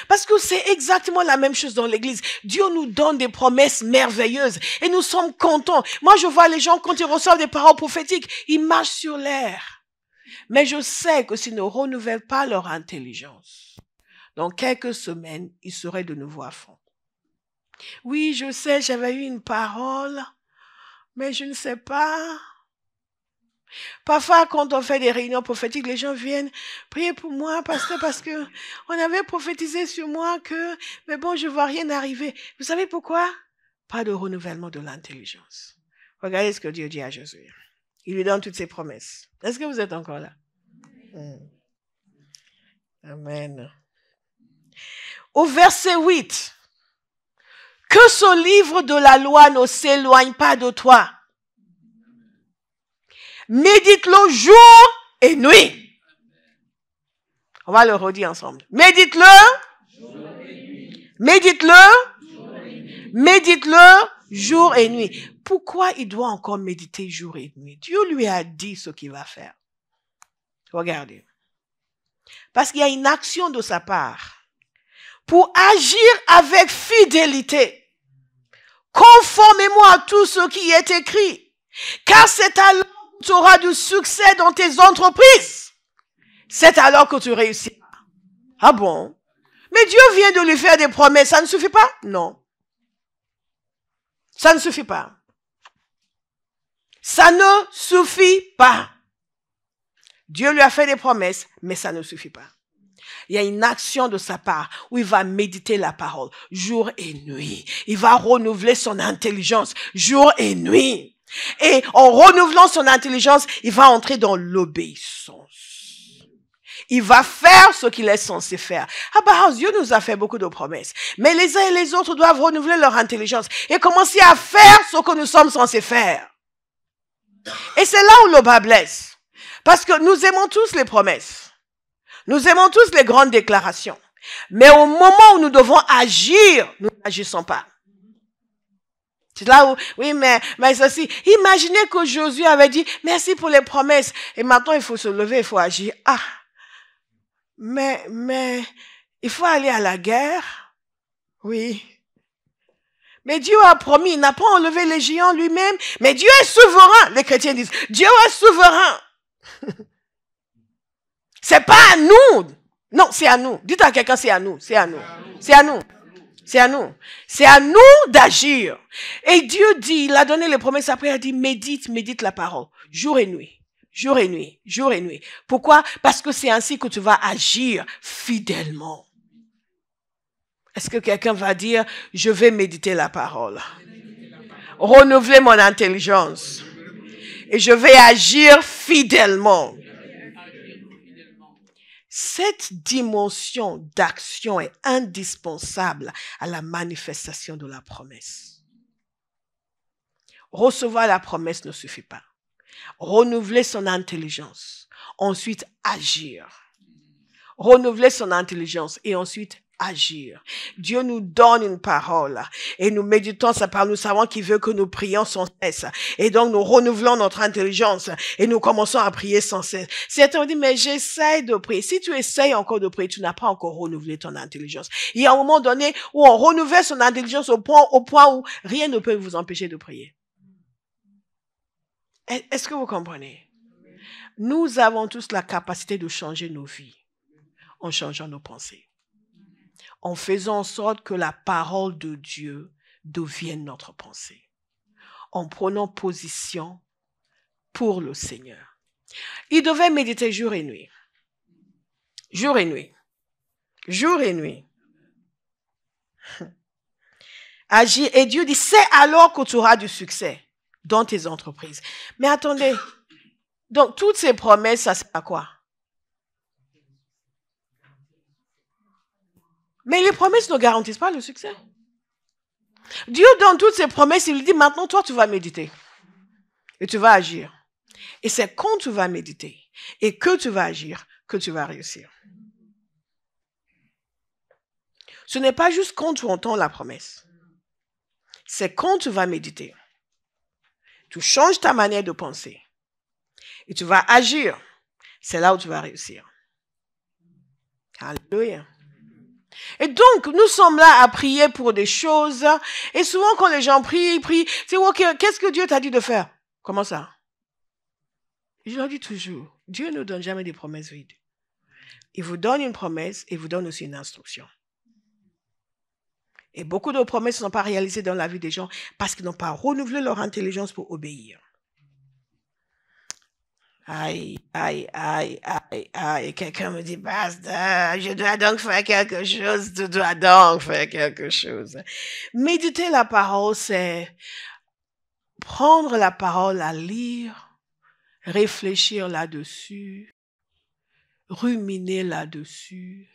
Parce que c'est exactement la même chose dans l'église. Dieu nous donne des promesses merveilleuses et nous sommes contents. Moi, je vois les gens, quand ils reçoivent des paroles prophétiques, ils marchent sur l'air. Mais je sais que s'ils ne renouvellent pas leur intelligence, dans quelques semaines, ils seraient de nouveau à fond. Oui, je sais, j'avais eu une parole, mais je ne sais pas. Parfois, quand on fait des réunions prophétiques, les gens viennent prier pour moi, pasteur, parce que on avait prophétisé sur moi que, mais bon, je vois rien arriver. Vous savez pourquoi? Pas de renouvellement de l'intelligence. Regardez ce que Dieu dit à Josué. Il lui donne toutes ses promesses. Est-ce que vous êtes encore là? Amen. Au verset 8, que ce livre de la loi ne s'éloigne pas de toi. Médite-le jour et nuit. On va le redire ensemble. Médite-le. Médite-le. Médite-le jour et nuit. Pourquoi il doit encore méditer jour et nuit? Dieu lui a dit ce qu'il va faire. Regardez. Parce qu'il y a une action de sa part pour agir avec fidélité, conformément à tout ce qui est écrit. Car c'est alors que tu auras du succès dans tes entreprises. C'est alors que tu réussiras. Ah bon? Mais Dieu vient de lui faire des promesses. Ça ne suffit pas? Non. Ça ne suffit pas. Ça ne suffit pas. Dieu lui a fait des promesses, mais ça ne suffit pas. Il y a une action de sa part où il va méditer la parole jour et nuit. Il va renouveler son intelligence jour et nuit. Et en renouvelant son intelligence, il va entrer dans l'obéissance. Il va faire ce qu'il est censé faire. Ah bah, Dieu nous a fait beaucoup de promesses. Mais les uns et les autres doivent renouveler leur intelligence et commencer à faire ce que nous sommes censés faire. Et c'est là où le bas blesse. Parce que nous aimons tous les promesses. Nous aimons tous les grandes déclarations. Mais au moment où nous devons agir, nous n'agissons pas. C'est là où, oui, mais ceci. Imaginez que Josué avait dit, merci pour les promesses. Et maintenant, il faut se lever, il faut agir. Ah. Mais, il faut aller à la guerre. Oui. Mais Dieu a promis, il n'a pas enlevé les géants lui-même. Mais Dieu est souverain. Les chrétiens disent, Dieu est souverain. C'est pas à nous. Non, c'est à nous. Dites à quelqu'un, c'est à nous. C'est à nous. C'est à nous. C'est à nous. C'est à nous d'agir. Et Dieu dit, il a donné les promesses, après il a dit, médite la parole. Jour et nuit. Jour et nuit. Jour et nuit. Pourquoi? Parce que c'est ainsi que tu vas agir fidèlement. Est-ce que quelqu'un va dire, je vais méditer la parole? Renouveler mon intelligence. Et je vais agir fidèlement. Cette dimension d'action est indispensable à la manifestation de la promesse. Recevoir la promesse ne suffit pas. renouveler son intelligence, ensuite agir. Renouveler son intelligence et ensuite agir. Dieu nous donne une parole et nous méditons sa parole. Nous savons qu'il veut que nous prions sans cesse. Et donc, nous renouvelons notre intelligence et nous commençons à prier sans cesse. Certains ont dit, mais j'essaie de prier. Si tu essayes encore de prier, tu n'as pas encore renouvelé ton intelligence. Il y a un moment donné où on renouvelle son intelligence au point où rien ne peut vous empêcher de prier. Est-ce que vous comprenez? Nous avons tous la capacité de changer nos vies en changeant nos pensées, en faisant en sorte que la parole de Dieu devienne notre pensée, en prenant position pour le Seigneur. Il devait méditer jour et nuit. Jour et nuit. Jour et nuit. Agir. Et Dieu dit, c'est alors que tu auras du succès dans tes entreprises. Mais attendez. Donc, toutes ces promesses, ça sert à quoi? Mais les promesses ne garantissent pas le succès. Dieu donne toutes ses promesses, il dit maintenant toi tu vas méditer et tu vas agir. Et c'est quand tu vas méditer et que tu vas agir que tu vas réussir. Ce n'est pas juste quand tu entends la promesse. C'est quand tu vas méditer. Tu changes ta manière de penser et tu vas agir. C'est là où tu vas réussir. Alléluia. Et donc, nous sommes là à prier pour des choses. Et souvent, quand les gens prient, c'est OK, qu'est-ce que Dieu t'a dit de faire? Comment ça? Je leur dis toujours, Dieu ne donne jamais des promesses vides. Il vous donne une promesse et vous donne aussi une instruction. Et beaucoup de promesses ne sont pas réalisées dans la vie des gens parce qu'ils n'ont pas renouvelé leur intelligence pour obéir. Aïe, aïe, aïe, aïe, aïe. Quelqu'un me dit, pasteur, je dois donc faire quelque chose, tu dois donc faire quelque chose. Méditer la parole, c'est prendre la parole à lire, réfléchir là-dessus, ruminer là-dessus,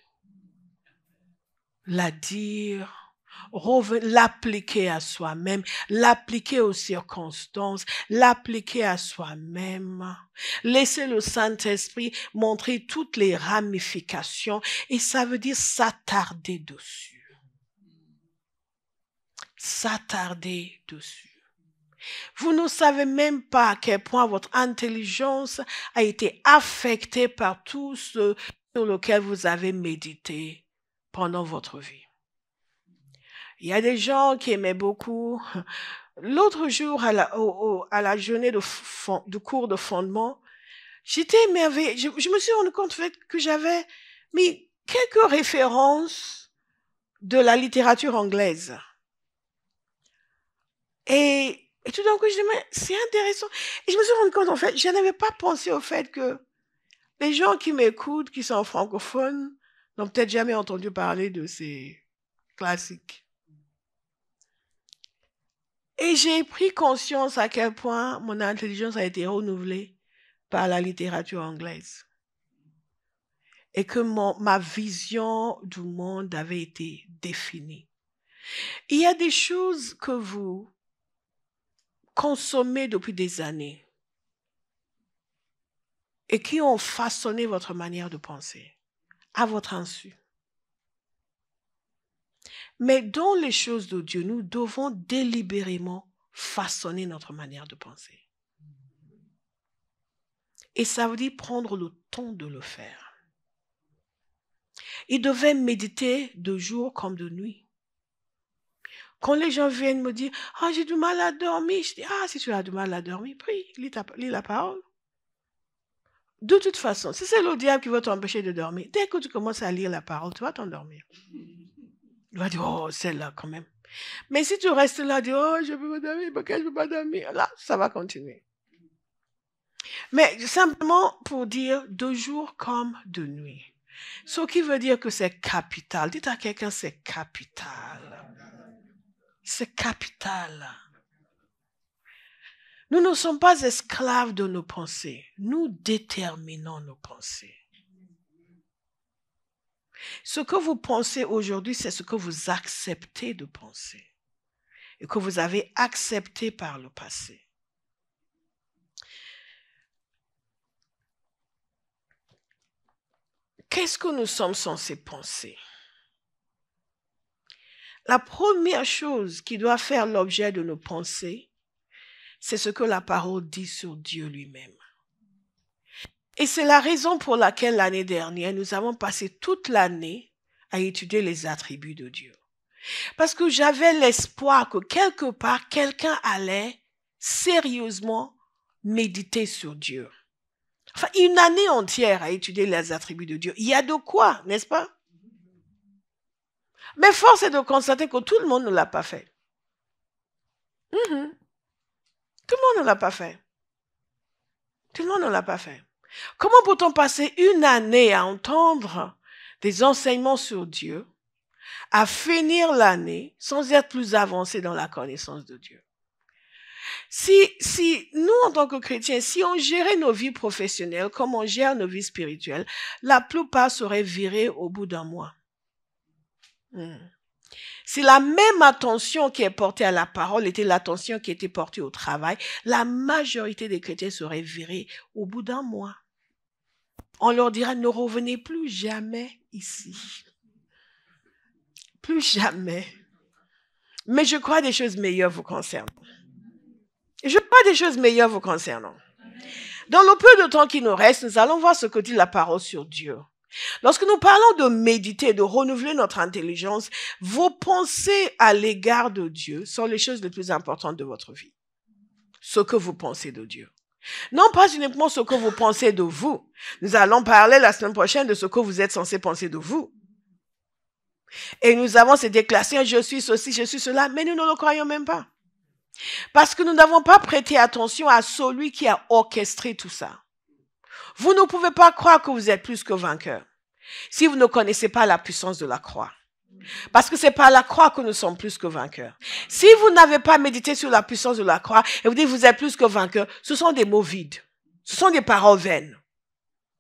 la dire, l'appliquer à soi-même, l'appliquer aux circonstances, l'appliquer à soi-même, laisser le Saint-Esprit montrer toutes les ramifications et ça veut dire s'attarder dessus. S'attarder dessus. Vous ne savez même pas à quel point votre intelligence a été affectée par tout ce sur lequel vous avez médité pendant votre vie. Il y a des gens qui aimaient beaucoup. L'autre jour, à la journée de cours de fondement, j'étais émerveillée. Je me suis rendu compte fait, que j'avais mis quelques références de la littérature anglaise. Et tout d'un coup, je dis, mais c'est intéressant. Et je me suis rendu compte, en fait, je n'avais pas pensé au fait que les gens qui m'écoutent, qui sont francophones, n'ont peut-être jamais entendu parler de ces classiques. Et j'ai pris conscience à quel point mon intelligence a été renouvelée par la littérature anglaise. Et que ma vision du monde avait été définie. Il y a des choses que vous consommez depuis des années et qui ont façonné votre manière de penser, à votre insu. Mais dans les choses de Dieu, nous devons délibérément façonner notre manière de penser. Et ça veut dire prendre le temps de le faire. Il devait méditer de jour comme de nuit. Quand les gens viennent me dire « Ah, j'ai du mal à dormir », je dis « Ah, si tu as du mal à dormir, prie, lis la parole. » De toute façon, si c'est le diable qui va t'empêcher de dormir, dès que tu commences à lire la parole, tu vas t'endormir. Tu vas dire « Oh, celle-là quand même. » Mais si tu restes là, dis « Oh, je peux pas dormir, pourquoi je peux pas dormir ?» Là, ça va continuer. Mais simplement pour dire de jour comme de nuit. Ce qui veut dire que c'est capital. Dites à quelqu'un, c'est capital. C'est capital. Nous ne sommes pas esclaves de nos pensées. Nous déterminons nos pensées. Ce que vous pensez aujourd'hui, c'est ce que vous acceptez de penser et que vous avez accepté par le passé. qu'est-ce que nous sommes censés penser? La première chose qui doit faire l'objet de nos pensées, c'est ce que la parole dit sur Dieu lui-même. Et c'est la raison pour laquelle l'année dernière, nous avons passé toute l'année à étudier les attributs de Dieu. Parce que j'avais l'espoir que quelque part, quelqu'un allait sérieusement méditer sur Dieu. Enfin, une année entière à étudier les attributs de Dieu. Il y a de quoi, n'est-ce pas? Mais force est de constater que tout le monde ne l'a pas fait. Tout le monde ne l'a pas fait. Tout le monde ne l'a pas fait. Comment peut-on passer une année à entendre des enseignements sur Dieu, à finir l'année sans être plus avancé dans la connaissance de Dieu? Si nous, en tant que chrétiens, si on gérait nos vies professionnelles comme on gère nos vies spirituelles, la plupart seraient virés au bout d'un mois. Si la même attention qui est portée à la parole était l'attention qui était portée au travail, la majorité des chrétiens seraient virés au bout d'un mois. On leur dira, ne revenez plus jamais ici. Plus jamais. Mais je crois des choses meilleures vous concernant. Je crois des choses meilleures vous concernant. Dans le peu de temps qui nous reste, nous allons voir ce que dit la parole sur Dieu. Lorsque nous parlons de méditer, de renouveler notre intelligence, vos pensées à l'égard de Dieu sont les choses les plus importantes de votre vie. Ce que vous pensez de Dieu. Non pas uniquement ce que vous pensez de vous. Nous allons parler la semaine prochaine de ce que vous êtes censé penser de vous. Et nous avons ces déclarations, je suis ceci, je suis cela, mais nous ne le croyons même pas. Parce que nous n'avons pas prêté attention à celui qui a orchestré tout ça. Vous ne pouvez pas croire que vous êtes plus que vainqueur si vous ne connaissez pas la puissance de la croix. Parce que c'est par la croix que nous sommes plus que vainqueurs. Si vous n'avez pas médité sur la puissance de la croix et vous dites que vous êtes plus que vainqueur, ce sont des mots vides. Ce sont des paroles vaines.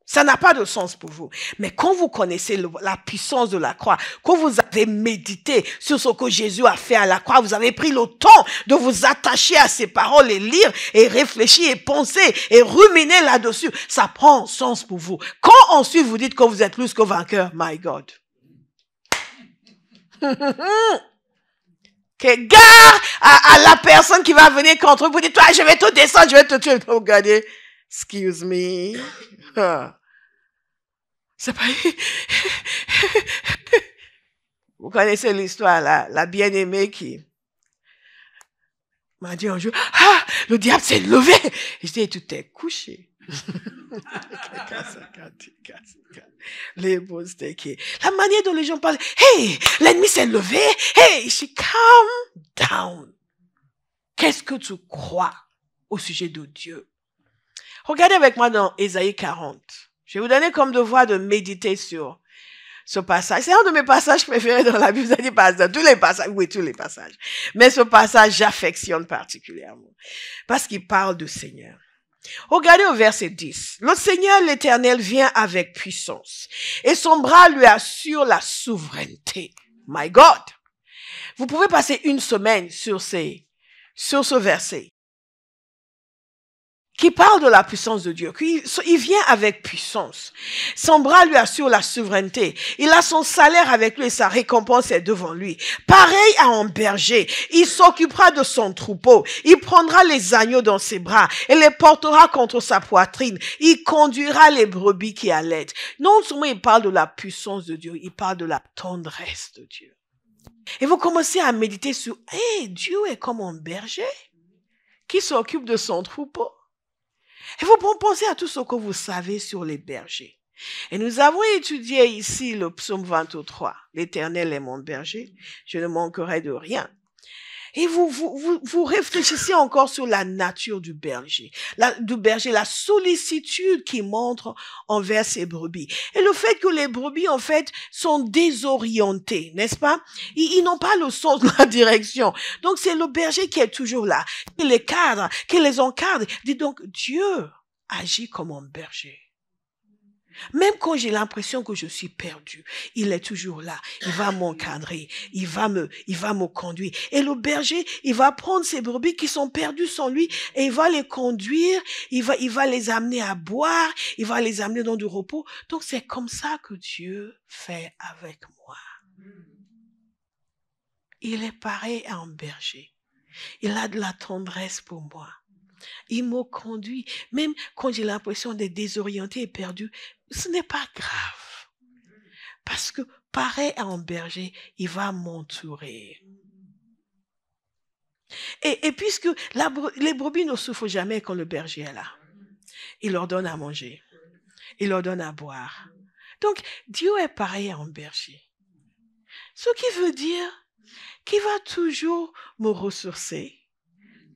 Ça n'a pas de sens pour vous. Mais quand vous connaissez la puissance de la croix, quand vous avez médité sur ce que Jésus a fait à la croix, vous avez pris le temps de vous attacher à ces paroles et lire et réfléchir et penser et ruminer là-dessus, ça prend sens pour vous. Quand ensuite vous dites que vous êtes plus que vainqueur, my God. Que gare à la personne qui va venir contre vous, vous dites, toi, je vais te descendre, je vais te tuer. Regardez, excuse me. C'est pas... Vous connaissez l'histoire, la bien-aimée qui m'a dit un jour, ah, le diable s'est levé. Et je dis, tu t'es couché. Les beaux steaks. La manière dont les gens parlent, hey, l'ennemi s'est levé. Hey, she calm down. Qu'est-ce que tu crois au sujet de Dieu? Regardez avec moi dans Ésaïe 40. Je vais vous donner comme devoir de méditer sur ce passage. C'est un de mes passages préférés dans la Bible. Vous allez pas dans tous les passages. Oui, tous les passages. Mais ce passage, j'affectionne particulièrement. Parce qu'il parle du Seigneur. Regardez au verset 10. Le Seigneur l'Éternel vient avec puissance. Et son bras lui assure la souveraineté. My God. Vous pouvez passer une semaine sur ce verset. Qui parle de la puissance de Dieu. Il vient avec puissance. Son bras lui assure la souveraineté. Il a son salaire avec lui et sa récompense est devant lui. Pareil à un berger, il s'occupera de son troupeau. Il prendra les agneaux dans ses bras et les portera contre sa poitrine. Il conduira les brebis qui allaitent. Non seulement il parle de la puissance de Dieu, il parle de la tendresse de Dieu. Et vous commencez à méditer sur, Dieu est comme un berger qui s'occupe de son troupeau. Et vous pensez à tout ce que vous savez sur les bergers. Et nous avons étudié ici le psaume 23. L'Éternel est mon berger, je ne manquerai de rien. Et vous réfléchissez encore sur la nature du berger, la sollicitude qu'il montre envers ses brebis. Et le fait que les brebis, en fait, sont désorientées, n'est-ce pas? Ils n'ont pas le sens de la direction. Donc, c'est le berger qui est toujours là, qui les cadre, qui les encadre. Dis donc, Dieu agit comme un berger. Même quand j'ai l'impression que je suis perdu, il est toujours là. Il va m'encadrer, il va me conduire. Et le berger, il va prendre ces brebis qui sont perdues sans lui et il va les conduire, il va les amener à boire, il va les amener dans du repos. Donc c'est comme ça que Dieu fait avec moi. Il est pareil à un berger. Il a de la tendresse pour moi. Il me conduit, même quand j'ai l'impression d'être désorienté et perdu, ce n'est pas grave. Parce que pareil à un berger, il va m'entourer. Et puisque les brebis ne souffrent jamais quand le berger est là. Il leur donne à manger. Il leur donne à boire. Donc, Dieu est pareil à un berger. Ce qui veut dire qu'il va toujours me ressourcer,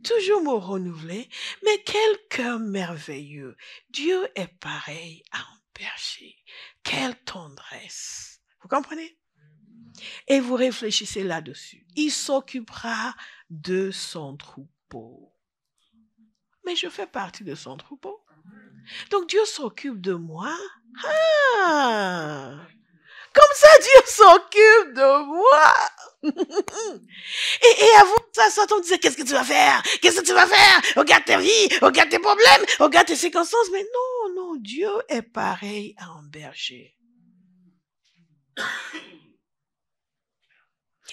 toujours me renouveler. Mais quel cœur merveilleux. Dieu est pareil à un berger. Quelle tendresse. Vous comprenez? Et vous réfléchissez là-dessus. Il s'occupera de son troupeau. Mais je fais partie de son troupeau. Donc Dieu s'occupe de moi. Ah! Comme ça, Dieu s'occupe de moi. Et avant ça, Satan disait, qu'est-ce que tu vas faire? Qu'est-ce que tu vas faire? Regarde ta vie, regarde tes problèmes, regarde tes circonstances. Mais non, Dieu est pareil à un berger.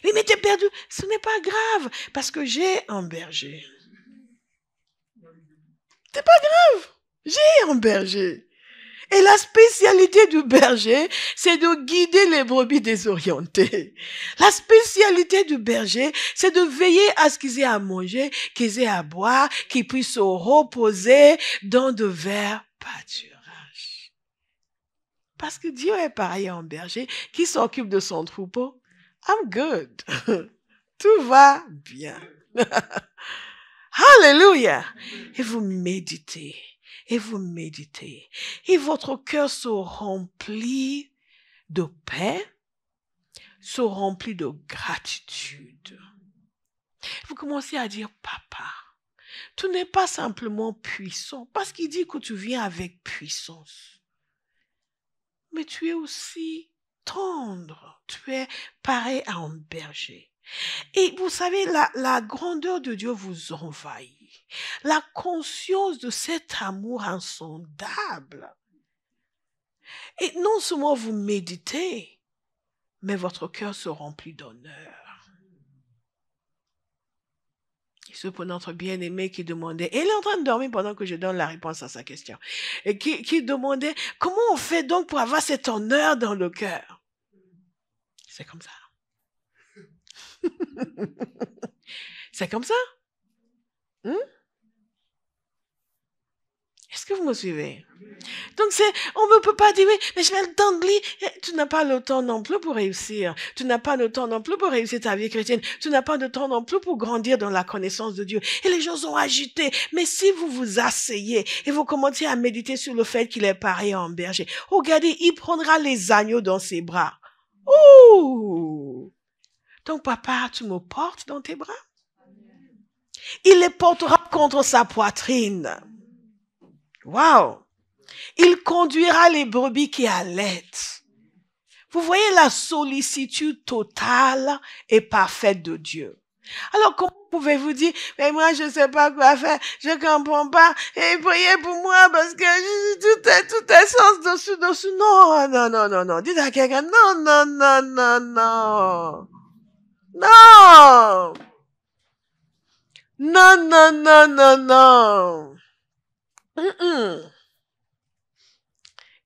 Oui, mais t'es perdu. Ce n'est pas grave, parce que j'ai un berger. C'est pas grave. J'ai un berger. Et la spécialité du berger, c'est de guider les brebis désorientées. La spécialité du berger, c'est de veiller à ce qu'ils aient à manger, qu'ils aient à boire, qu'ils puissent se reposer dans de verts pâturages. Parce que Dieu est pareil à un berger qui s'occupe de son troupeau. I'm good. Tout va bien. Alléluia. Et vous méditez. Et vous méditez. Et votre cœur se remplit de paix, se remplit de gratitude. Vous commencez à dire, papa, tu n'es pas simplement puissant, parce qu'il dit que tu viens avec puissance. Mais tu es aussi tendre. Tu es pareil à un berger. Et vous savez, la grandeur de Dieu vous envahit. La conscience de cet amour insondable. Et non seulement vous méditez, mais votre cœur se remplit d'honneur. Et ce pour notre bien-aimé qui demandait, et il est en train de dormir pendant que je donne la réponse à sa question, et qui demandait, comment on fait donc pour avoir cet honneur dans le cœur? C'est comme ça. C'est comme ça. Est-ce que vous me suivez? Donc on ne peut pas dire, oui, mais je vais le temps de lire. Tu n'as pas le temps non plus pour réussir. Tu n'as pas le temps non plus pour réussir ta vie chrétienne. Tu n'as pas de temps non plus pour grandir dans la connaissance de Dieu. Et les gens sont agités. Mais si vous vous asseyez et vous commencez à méditer sur le fait qu'il est pareil à un berger, regardez, il prendra les agneaux dans ses bras. Ouh! Donc papa, tu me portes dans tes bras? Il les portera contre sa poitrine. Wow! Il conduira les brebis qui allaitent. Vous voyez la sollicitude totale et parfaite de Dieu. Alors, comment pouvez-vous dire, mais moi, je ne sais pas quoi faire, je ne comprends pas, et priez pour moi parce que tout est sens dessus. Non. Dites à quelqu'un, non. Non.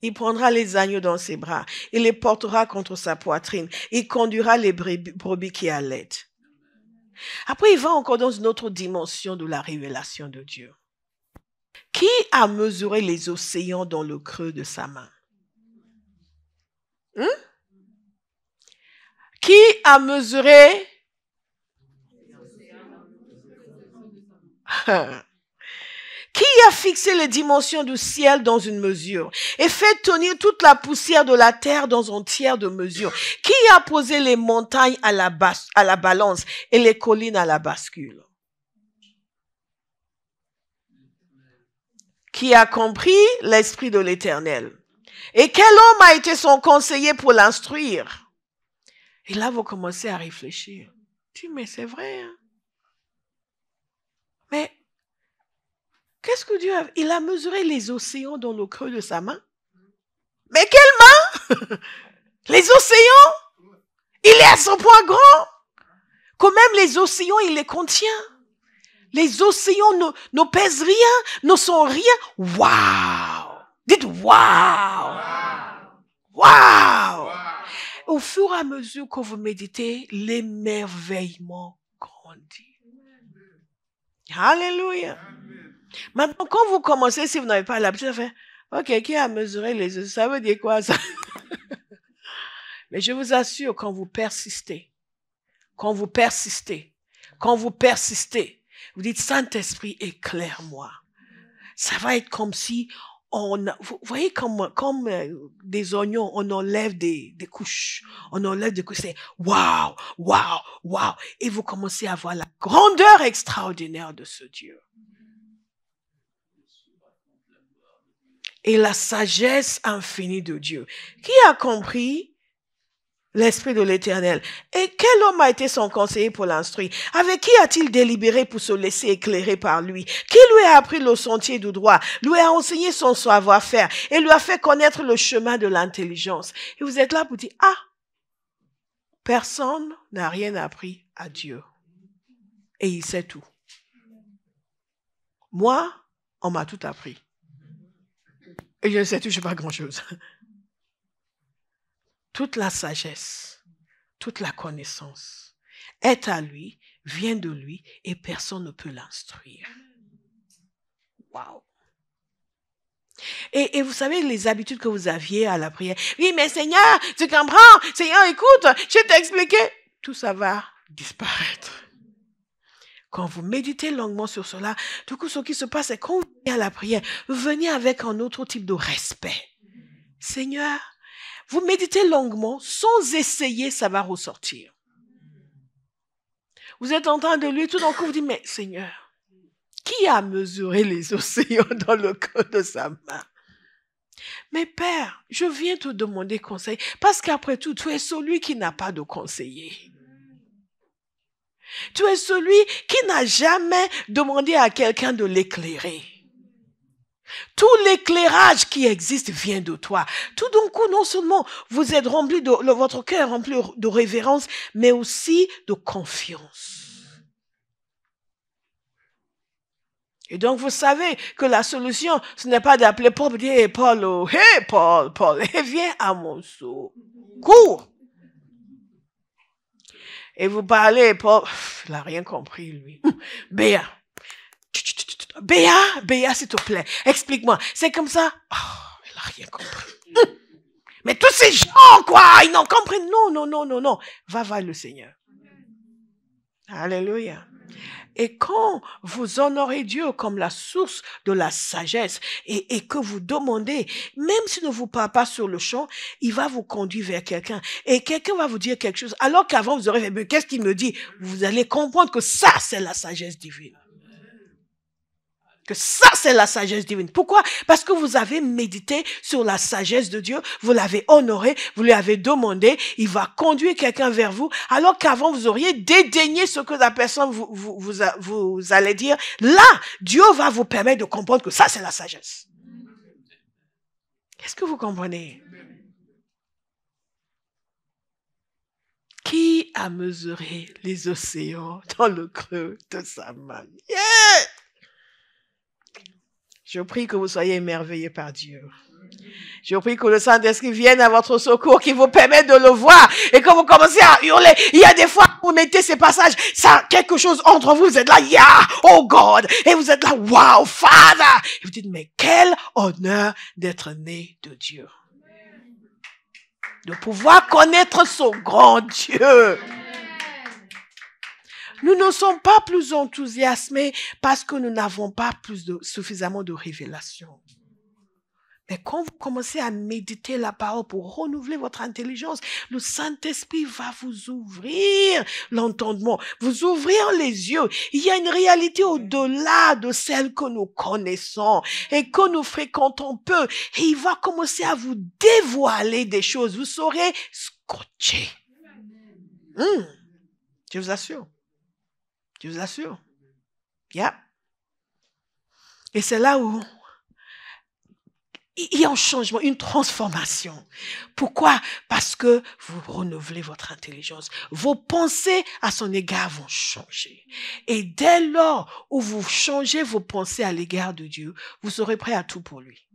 Il prendra les agneaux dans ses bras. Il les portera contre sa poitrine. Il conduira les brebis qui allaitent. Après, il va encore dans une autre dimension de la révélation de Dieu. Qui a mesuré les océans dans le creux de sa main? Qui a mesuré? Qui a fixé les dimensions du ciel dans une mesure et fait tenir toute la poussière de la terre dans un tiers de mesure? Qui a posé les montagnes à la balance et les collines à la bascule? Qui a compris l'esprit de l'Éternel? Et quel homme a été son conseiller pour l'instruire? Et là, vous commencez à réfléchir. Tu dis, mais c'est vrai. Hein? Mais qu'est-ce que Dieu a... Il a mesuré les océans dans le creux de sa main. Mais quelle main? Les océans? Il est à son point grand. Que même les océans, il les contient. Les océans ne pèsent rien, ne sont rien. Waouh! Dites waouh! Waouh! Au fur et à mesure que vous méditez, l'émerveillement grandit. Alléluia. Maintenant, quand vous commencez, si vous n'avez pas l'habitude de faire, ok, qui a mesuré les océans? Ça veut dire quoi ça? Mais je vous assure, quand vous persistez, vous dites, Saint-Esprit, éclaire-moi. Ça va être comme si vous voyez comme des oignons, on enlève des couches. On enlève des couches. C'est waouh, waouh, waouh. Et vous commencez à voir la grandeur extraordinaire de ce Dieu. Et la sagesse infinie de Dieu. Qui a compris l'Esprit de l'Éternel? Et quel homme a été son conseiller pour l'instruire? Avec qui a-t-il délibéré pour se laisser éclairer par lui? Qui lui a appris le sentier du droit, lui a enseigné son savoir-faire et lui a fait connaître le chemin de l'intelligence? Et vous êtes là pour dire, ah, personne n'a rien appris à Dieu. Et il sait tout. Moi, on m'a tout appris. Et je ne sais toujours pas grand-chose. Toute la sagesse, toute la connaissance est à lui, vient de lui, et personne ne peut l'instruire. Wow. Et vous savez, les habitudes que vous aviez à la prière. Oui, mais Seigneur, tu comprends? Seigneur, écoute, je t'ai expliqué. Tout ça va disparaître. Quand vous méditez longuement sur cela, du coup, ce qui se passe, c'est quand vous venez à la prière, vous venez avec un autre type de respect. Seigneur, vous méditez longuement, sans essayer, ça va ressortir. Vous êtes en train de lire, tout d'un coup, vous dites, mais Seigneur, qui a mesuré les océans dans le creux de sa main? Mais Père, je viens te demander conseil, parce qu'après tout, tu es celui qui n'a pas de conseiller. Tu es celui qui n'a jamais demandé à quelqu'un de l'éclairer. Tout l'éclairage qui existe vient de toi. Tout d'un coup, non seulement vous êtes rempli votre cœur est rempli de révérence, mais aussi de confiance. Et donc, vous savez que la solution, ce n'est pas d'appeler Paul et dire, hey Paul, viens à mon secours. Et vous parlez, Paul, il n'a rien compris, lui. Béa, s'il te plaît, explique-moi. C'est comme ça. Oh, il n'a rien compris. Mais tous ces gens, quoi, ils n'ont compris. Non. Va voir le Seigneur. Alléluia. Et quand vous honorez Dieu comme la source de la sagesse et que vous demandez, même s'il ne vous parle pas sur le champ, il va vous conduire vers quelqu'un. Et quelqu'un va vous dire quelque chose. Alors qu'avant, vous aurez fait, mais qu'est-ce qu'il me dit? Vous allez comprendre que ça, c'est la sagesse divine. Que ça, c'est la sagesse divine. Pourquoi? Parce que vous avez médité sur la sagesse de Dieu, vous l'avez honoré, vous lui avez demandé, il va conduire quelqu'un vers vous, alors qu'avant, vous auriez dédaigné ce que la personne vous allez dire. Là, Dieu va vous permettre de comprendre que ça, c'est la sagesse. Est-ce que vous comprenez? Qui a mesuré les océans dans le creux de sa main? Yeah! Je prie que vous soyez émerveillés par Dieu. Je prie que le Saint-Esprit vienne à votre secours, qu'il vous permette de le voir et que vous commencez à hurler. Il y a des fois où vous mettez ces passages, ça, quelque chose entre vous, vous êtes là, yeah, oh God, et vous êtes là, wow, Father. Et vous dites, mais quel honneur d'être né de Dieu. De pouvoir connaître ce grand Dieu. Nous ne sommes pas plus enthousiasmés parce que nous n'avons pas suffisamment de révélation. Mais quand vous commencez à méditer la parole pour renouveler votre intelligence, le Saint-Esprit va vous ouvrir l'entendement, vous ouvrir les yeux. Il y a une réalité au-delà de celle que nous connaissons et que nous fréquentons peu. Et il va commencer à vous dévoiler des choses. Vous serez scotché. Je vous assure. Je vous assure. Yeah. Et c'est là où il y a un changement, une transformation. Pourquoi? Parce que vous renouvelez votre intelligence. Vos pensées à son égard vont changer. Et dès lors où vous changez vos pensées à l'égard de Dieu, vous serez prêt à tout pour lui.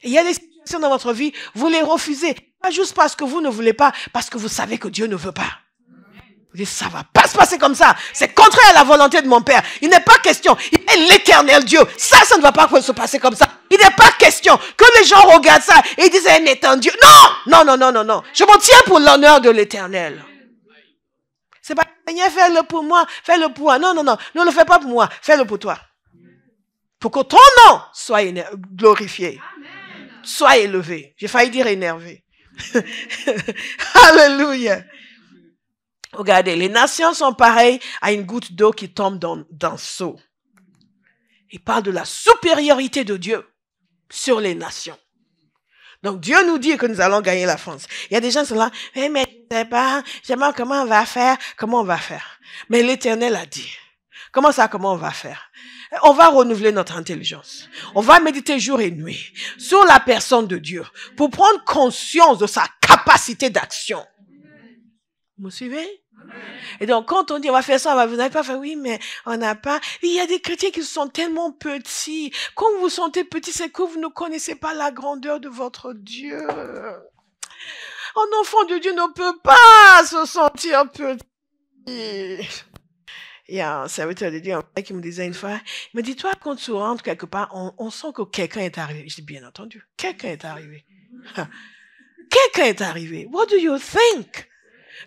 Et il y a des situations dans votre vie, vous les refusez. Pas juste parce que vous ne voulez pas, parce que vous savez que Dieu ne veut pas. Vous dites, ça va pas se passer comme ça. C'est contraire à la volonté de mon Père. Il n'est pas question. Il est l'éternel Dieu. Ça ne va pas se passer comme ça. Il n'est pas question que les gens regardent ça et disent, il est un Dieu. Non. Je m'en tiens pour l'honneur de l'éternel. C'est pas, Seigneur, fais-le pour moi. Fais-le pour moi. Non. Ne le fais pas pour moi. Fais-le pour toi. Pour que ton nom soit glorifié. Sois élevé. J'ai failli dire énervé. Alléluia. Regardez, les nations sont pareilles à une goutte d'eau qui tombe dans un seau. Il parle de la supériorité de Dieu sur les nations. Donc Dieu nous dit que nous allons gagner la France. Il y a des gens qui sont là, mais je sais pas comment on va faire. Mais l'Éternel a dit, comment on va faire? On va renouveler notre intelligence. On va méditer jour et nuit sur la personne de Dieu pour prendre conscience de sa capacité d'action. Vous me suivez? Et donc, quand on dit on va faire ça, vous n'avez pas fait, oui, mais on n'a pas. Il y a des chrétiens qui sont tellement petits. Quand vous vous sentez petit, c'est que vous ne connaissez pas la grandeur de votre Dieu. Un enfant de Dieu ne peut pas se sentir petit. Il y a un serviteur de Dieu qui me disait une fois, il me dit, toi, quand tu rentres quelque part, on sent que quelqu'un est arrivé. Je dis, bien entendu, quelqu'un est arrivé. Quelqu'un est arrivé. What do you think?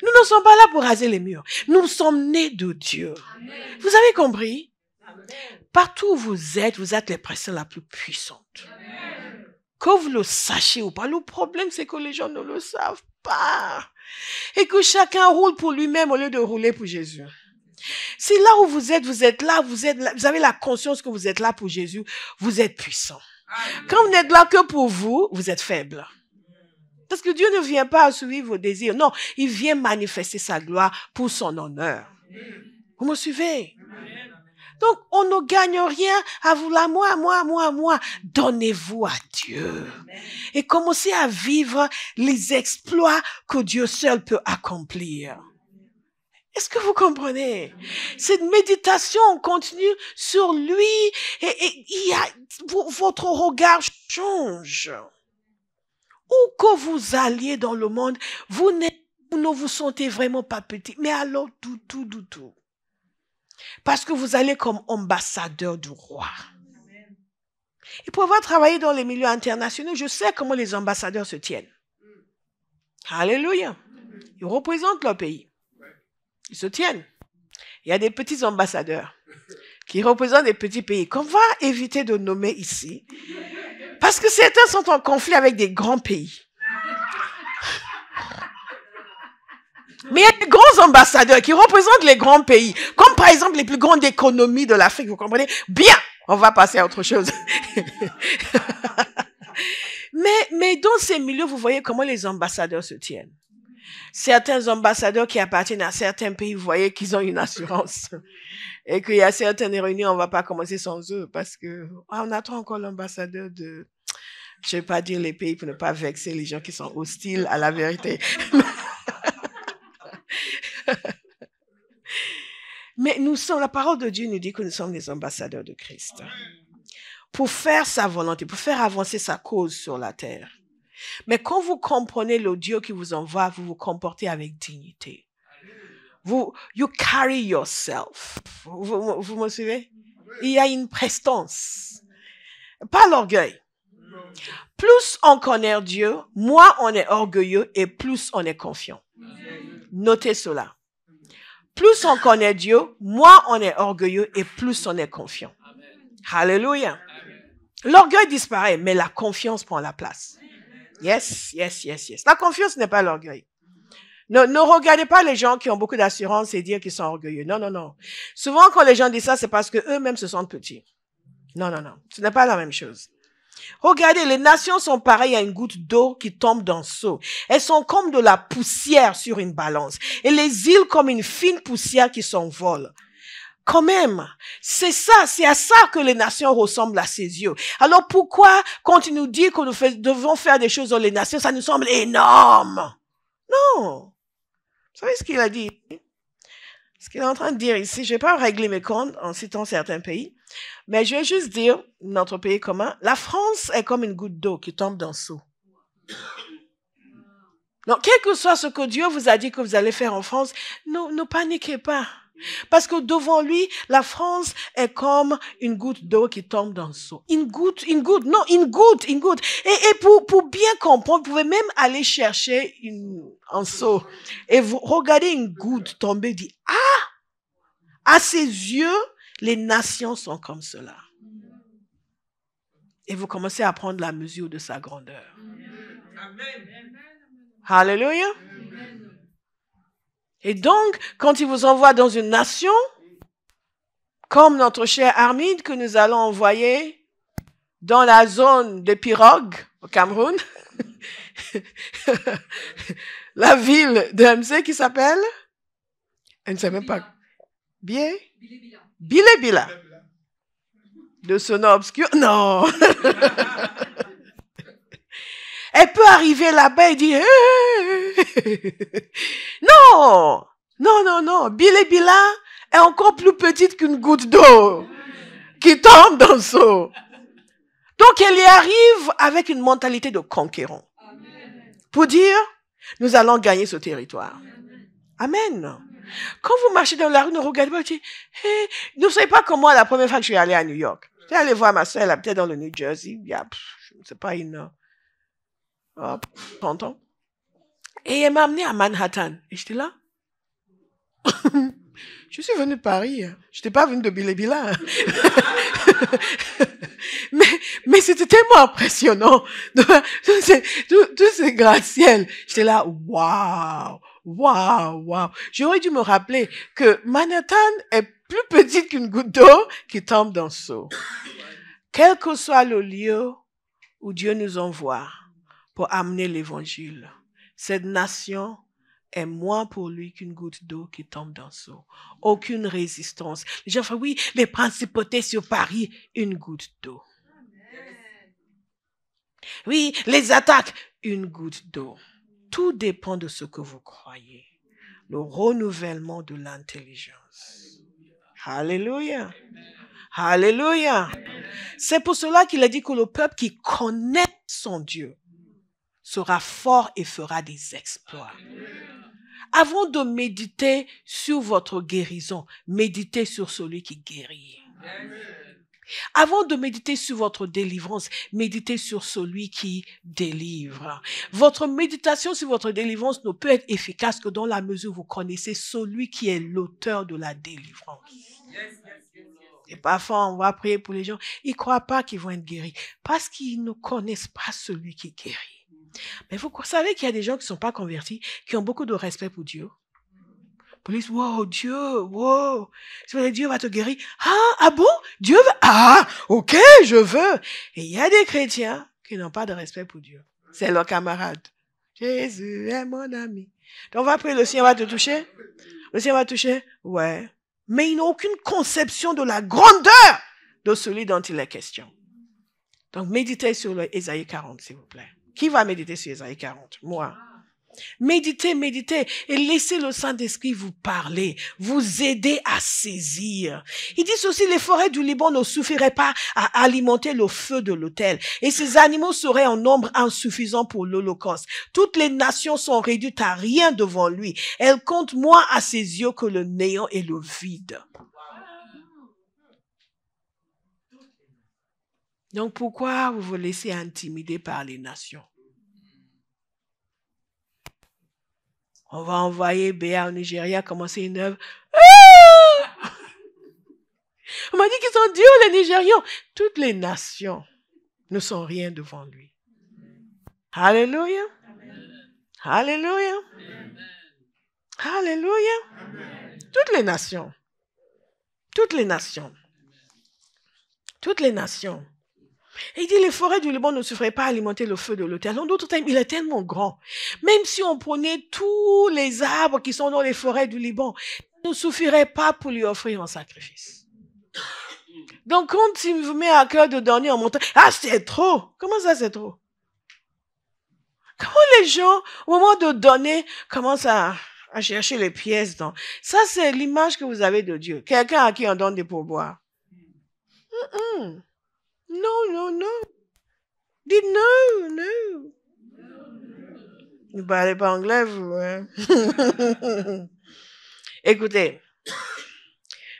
Nous ne sommes pas là pour raser les murs. Nous sommes nés de Dieu. Amen. Vous avez compris? Amen. Partout où vous êtes les personnes la plus puissante. Amen. Que vous le sachiez ou pas, le problème c'est que les gens ne le savent pas. Et que chacun roule pour lui-même au lieu de rouler pour Jésus. Si là où vous êtes là, vous avez la conscience que vous êtes là pour Jésus, vous êtes puissant. Amen. Quand vous n'êtes là que pour vous, vous êtes faible. Parce que Dieu ne vient pas assouvir vos désirs. Non, il vient manifester sa gloire pour son honneur. Vous me suivez? Donc, on ne gagne rien à vouloir moi. Donnez-vous à Dieu. Et commencez à vivre les exploits que Dieu seul peut accomplir. Est-ce que vous comprenez? Cette méditation continue sur lui et votre regard change. Où que vous alliez dans le monde, vous ne vous sentez vraiment pas petit. Mais alors, tout. Parce que vous allez comme ambassadeur du roi. Et pour avoir travaillé dans les milieux internationaux, je sais comment les ambassadeurs se tiennent. Alléluia. Ils représentent leur pays. Ils se tiennent. Il y a des petits ambassadeurs qui représentent des petits pays qu'on va éviter de nommer ici. Parce que certains sont en conflit avec des grands pays. Mais il y a des grands ambassadeurs qui représentent les grands pays. Comme par exemple les plus grandes économies de l'Afrique, vous comprenez? Bien, on va passer à autre chose. mais dans ces milieux, vous voyez comment les ambassadeurs se tiennent. Certains ambassadeurs qui appartiennent à certains pays, vous voyez qu'ils ont une assurance. Et qu'il y a certaines réunions, on ne va pas commencer sans eux parce que on attend encore l'ambassadeur de, je ne vais pas dire les pays pour ne pas vexer les gens qui sont hostiles à la vérité. Mais la parole de Dieu nous dit que nous sommes des ambassadeurs de Christ. Pour faire sa volonté, pour faire avancer sa cause sur la terre. Mais quand vous comprenez le Dieu qui vous envoie, vous vous comportez avec dignité. You carry yourself. Vous me suivez? Il y a une prestance. Pas l'orgueil. Plus on connaît Dieu, moins on est orgueilleux et plus on est confiant. Notez cela. Plus on connaît Dieu, moins on est orgueilleux et plus on est confiant. Alléluia. L'orgueil disparaît, mais la confiance prend la place. Yes, yes, yes, yes. La confiance n'est pas l'orgueil. Ne regardez pas les gens qui ont beaucoup d'assurance et dire qu'ils sont orgueilleux. Non, non, non. Souvent, quand les gens disent ça, c'est parce que eux-mêmes se sentent petits. Non, non, non. Ce n'est pas la même chose. Regardez, les nations sont pareilles à une goutte d'eau qui tombe dans le seau. Elles sont comme de la poussière sur une balance. Et les îles comme une fine poussière qui s'envole. Quand même, c'est ça, c'est à ça que les nations ressemblent à ses yeux. Alors pourquoi, quand il nous dit que nous devons faire des choses dans les nations, ça nous semble énorme? Non. Vous savez ce qu'il a dit? Ce qu'il est en train de dire ici, je ne vais pas régler mes comptes en citant certains pays, mais je vais juste dire, notre pays commun, la France est comme une goutte d'eau qui tombe dans le seau. Donc, quel que soit ce que Dieu vous a dit que vous allez faire en France, ne paniquez pas. Parce que devant lui, la France est comme une goutte d'eau qui tombe dans le seau. Une goutte. Et pour bien comprendre, vous pouvez même aller chercher un seau. Et vous regardez une goutte tomber, dit, à ses yeux, les nations sont comme cela. Et vous commencez à prendre la mesure de sa grandeur. Amen. Alléluia. Et donc, quand il vous envoie dans une nation, comme notre cher Armide que nous allons envoyer dans la zone des pirogues au Cameroun, la ville de MC qui s'appelle, elle ne sait même pas, Bilébila. De ce nom obscur, non. Elle peut arriver là-bas et dire, non, Bilébila est encore plus petite qu'une goutte d'eau qui tombe dans le seau. Donc, elle y arrive avec une mentalité de conquérant. Pour dire, nous allons gagner ce territoire. Amen. Quand vous marchez dans la rue, ne regardez pas, vous dites, ne savez pas comment la première fois que je suis allée à New York. J'étais allée voir ma soeur, elle habitait dans le New Jersey, il y a, je ne sais pas, 30 ans. Et elle m'a amenée à Manhattan. Et j'étais là. Je suis venue de Paris. Je n'étais pas venue de Bilébila. mais c'était tellement impressionnant. Tous ces gratte-ciel. J'étais là, waouh. J'aurais dû me rappeler que Manhattan est plus petite qu'une goutte d'eau qui tombe dans le seau. Quel que soit le lieu où Dieu nous envoie pour amener l'évangile, cette nation est moins pour lui qu'une goutte d'eau qui tombe dans le seau. Aucune résistance. Les gens font, oui, les principautés sur Paris, une goutte d'eau. Oui, les attaques, une goutte d'eau. Tout dépend de ce que vous croyez. Le renouvellement de l'intelligence. Alléluia. Alléluia. C'est pour cela qu'il a dit que le peuple qui connaît son Dieu sera fort et fera des exploits. Avant de méditer sur votre guérison, méditez sur celui qui guérit. Avant de méditer sur votre délivrance, méditez sur celui qui délivre. Votre méditation sur votre délivrance ne peut être efficace que dans la mesure où vous connaissez celui qui est l'auteur de la délivrance. Et parfois, on va prier pour les gens, ils ne croient pas qu'ils vont être guéris parce qu'ils ne connaissent pas celui qui guérit. Mais vous savez qu'il y a des gens qui ne sont pas convertis, qui ont beaucoup de respect pour Dieu. Pour lui dire, wow, Dieu, wow. Dieu va te guérir. Ah bon? Dieu veut? Ok, je veux. Et il y a des chrétiens qui n'ont pas de respect pour Dieu. C'est leur camarade. Jésus est mon ami. Donc on va prier, le Seigneur va te toucher? Le Seigneur va te toucher? Ouais. Mais ils n'ont aucune conception de la grandeur de celui dont il est question. Donc méditez sur le Ésaïe 40, s'il vous plaît. Qui va méditer sur Ésaïe 40? Moi. Méditez et laissez le Saint-Esprit vous parler, vous aider à saisir. Il dit aussi, les forêts du Liban ne suffiraient pas à alimenter le feu de l'autel et ces animaux seraient en nombre insuffisant pour l'Holocauste. Toutes les nations sont réduites à rien devant lui. Elles comptent moins à ses yeux que le néant et le vide. Donc pourquoi vous vous laissez intimider par les nations? On va envoyer Béa au Nigeria commencer une œuvre. On m'a dit qu'ils sont durs, les Nigérians. Toutes les nations ne sont rien devant lui. Alléluia. Alléluia. Alléluia. Toutes les nations. Toutes les nations. Toutes les nations. Et il dit, les forêts du Liban ne se feraient pas alimenter le feu de l'autel. En d'autres termes, il est tellement grand. Même si on prenait tous les arbres qui sont dans les forêts du Liban, il ne suffirait pas pour lui offrir un sacrifice. Donc, quand il vous met à cœur de donner en montant, ah, c'est trop. Comment ça, c'est trop? Comment les gens, au moment de donner, commencent à chercher les pièces dans... Ça, c'est l'image que vous avez de Dieu. Quelqu'un à qui on donne des pourboires. Non, non, non. Dites non, non. Vous ne parlez pas anglais, vous, hein? Écoutez,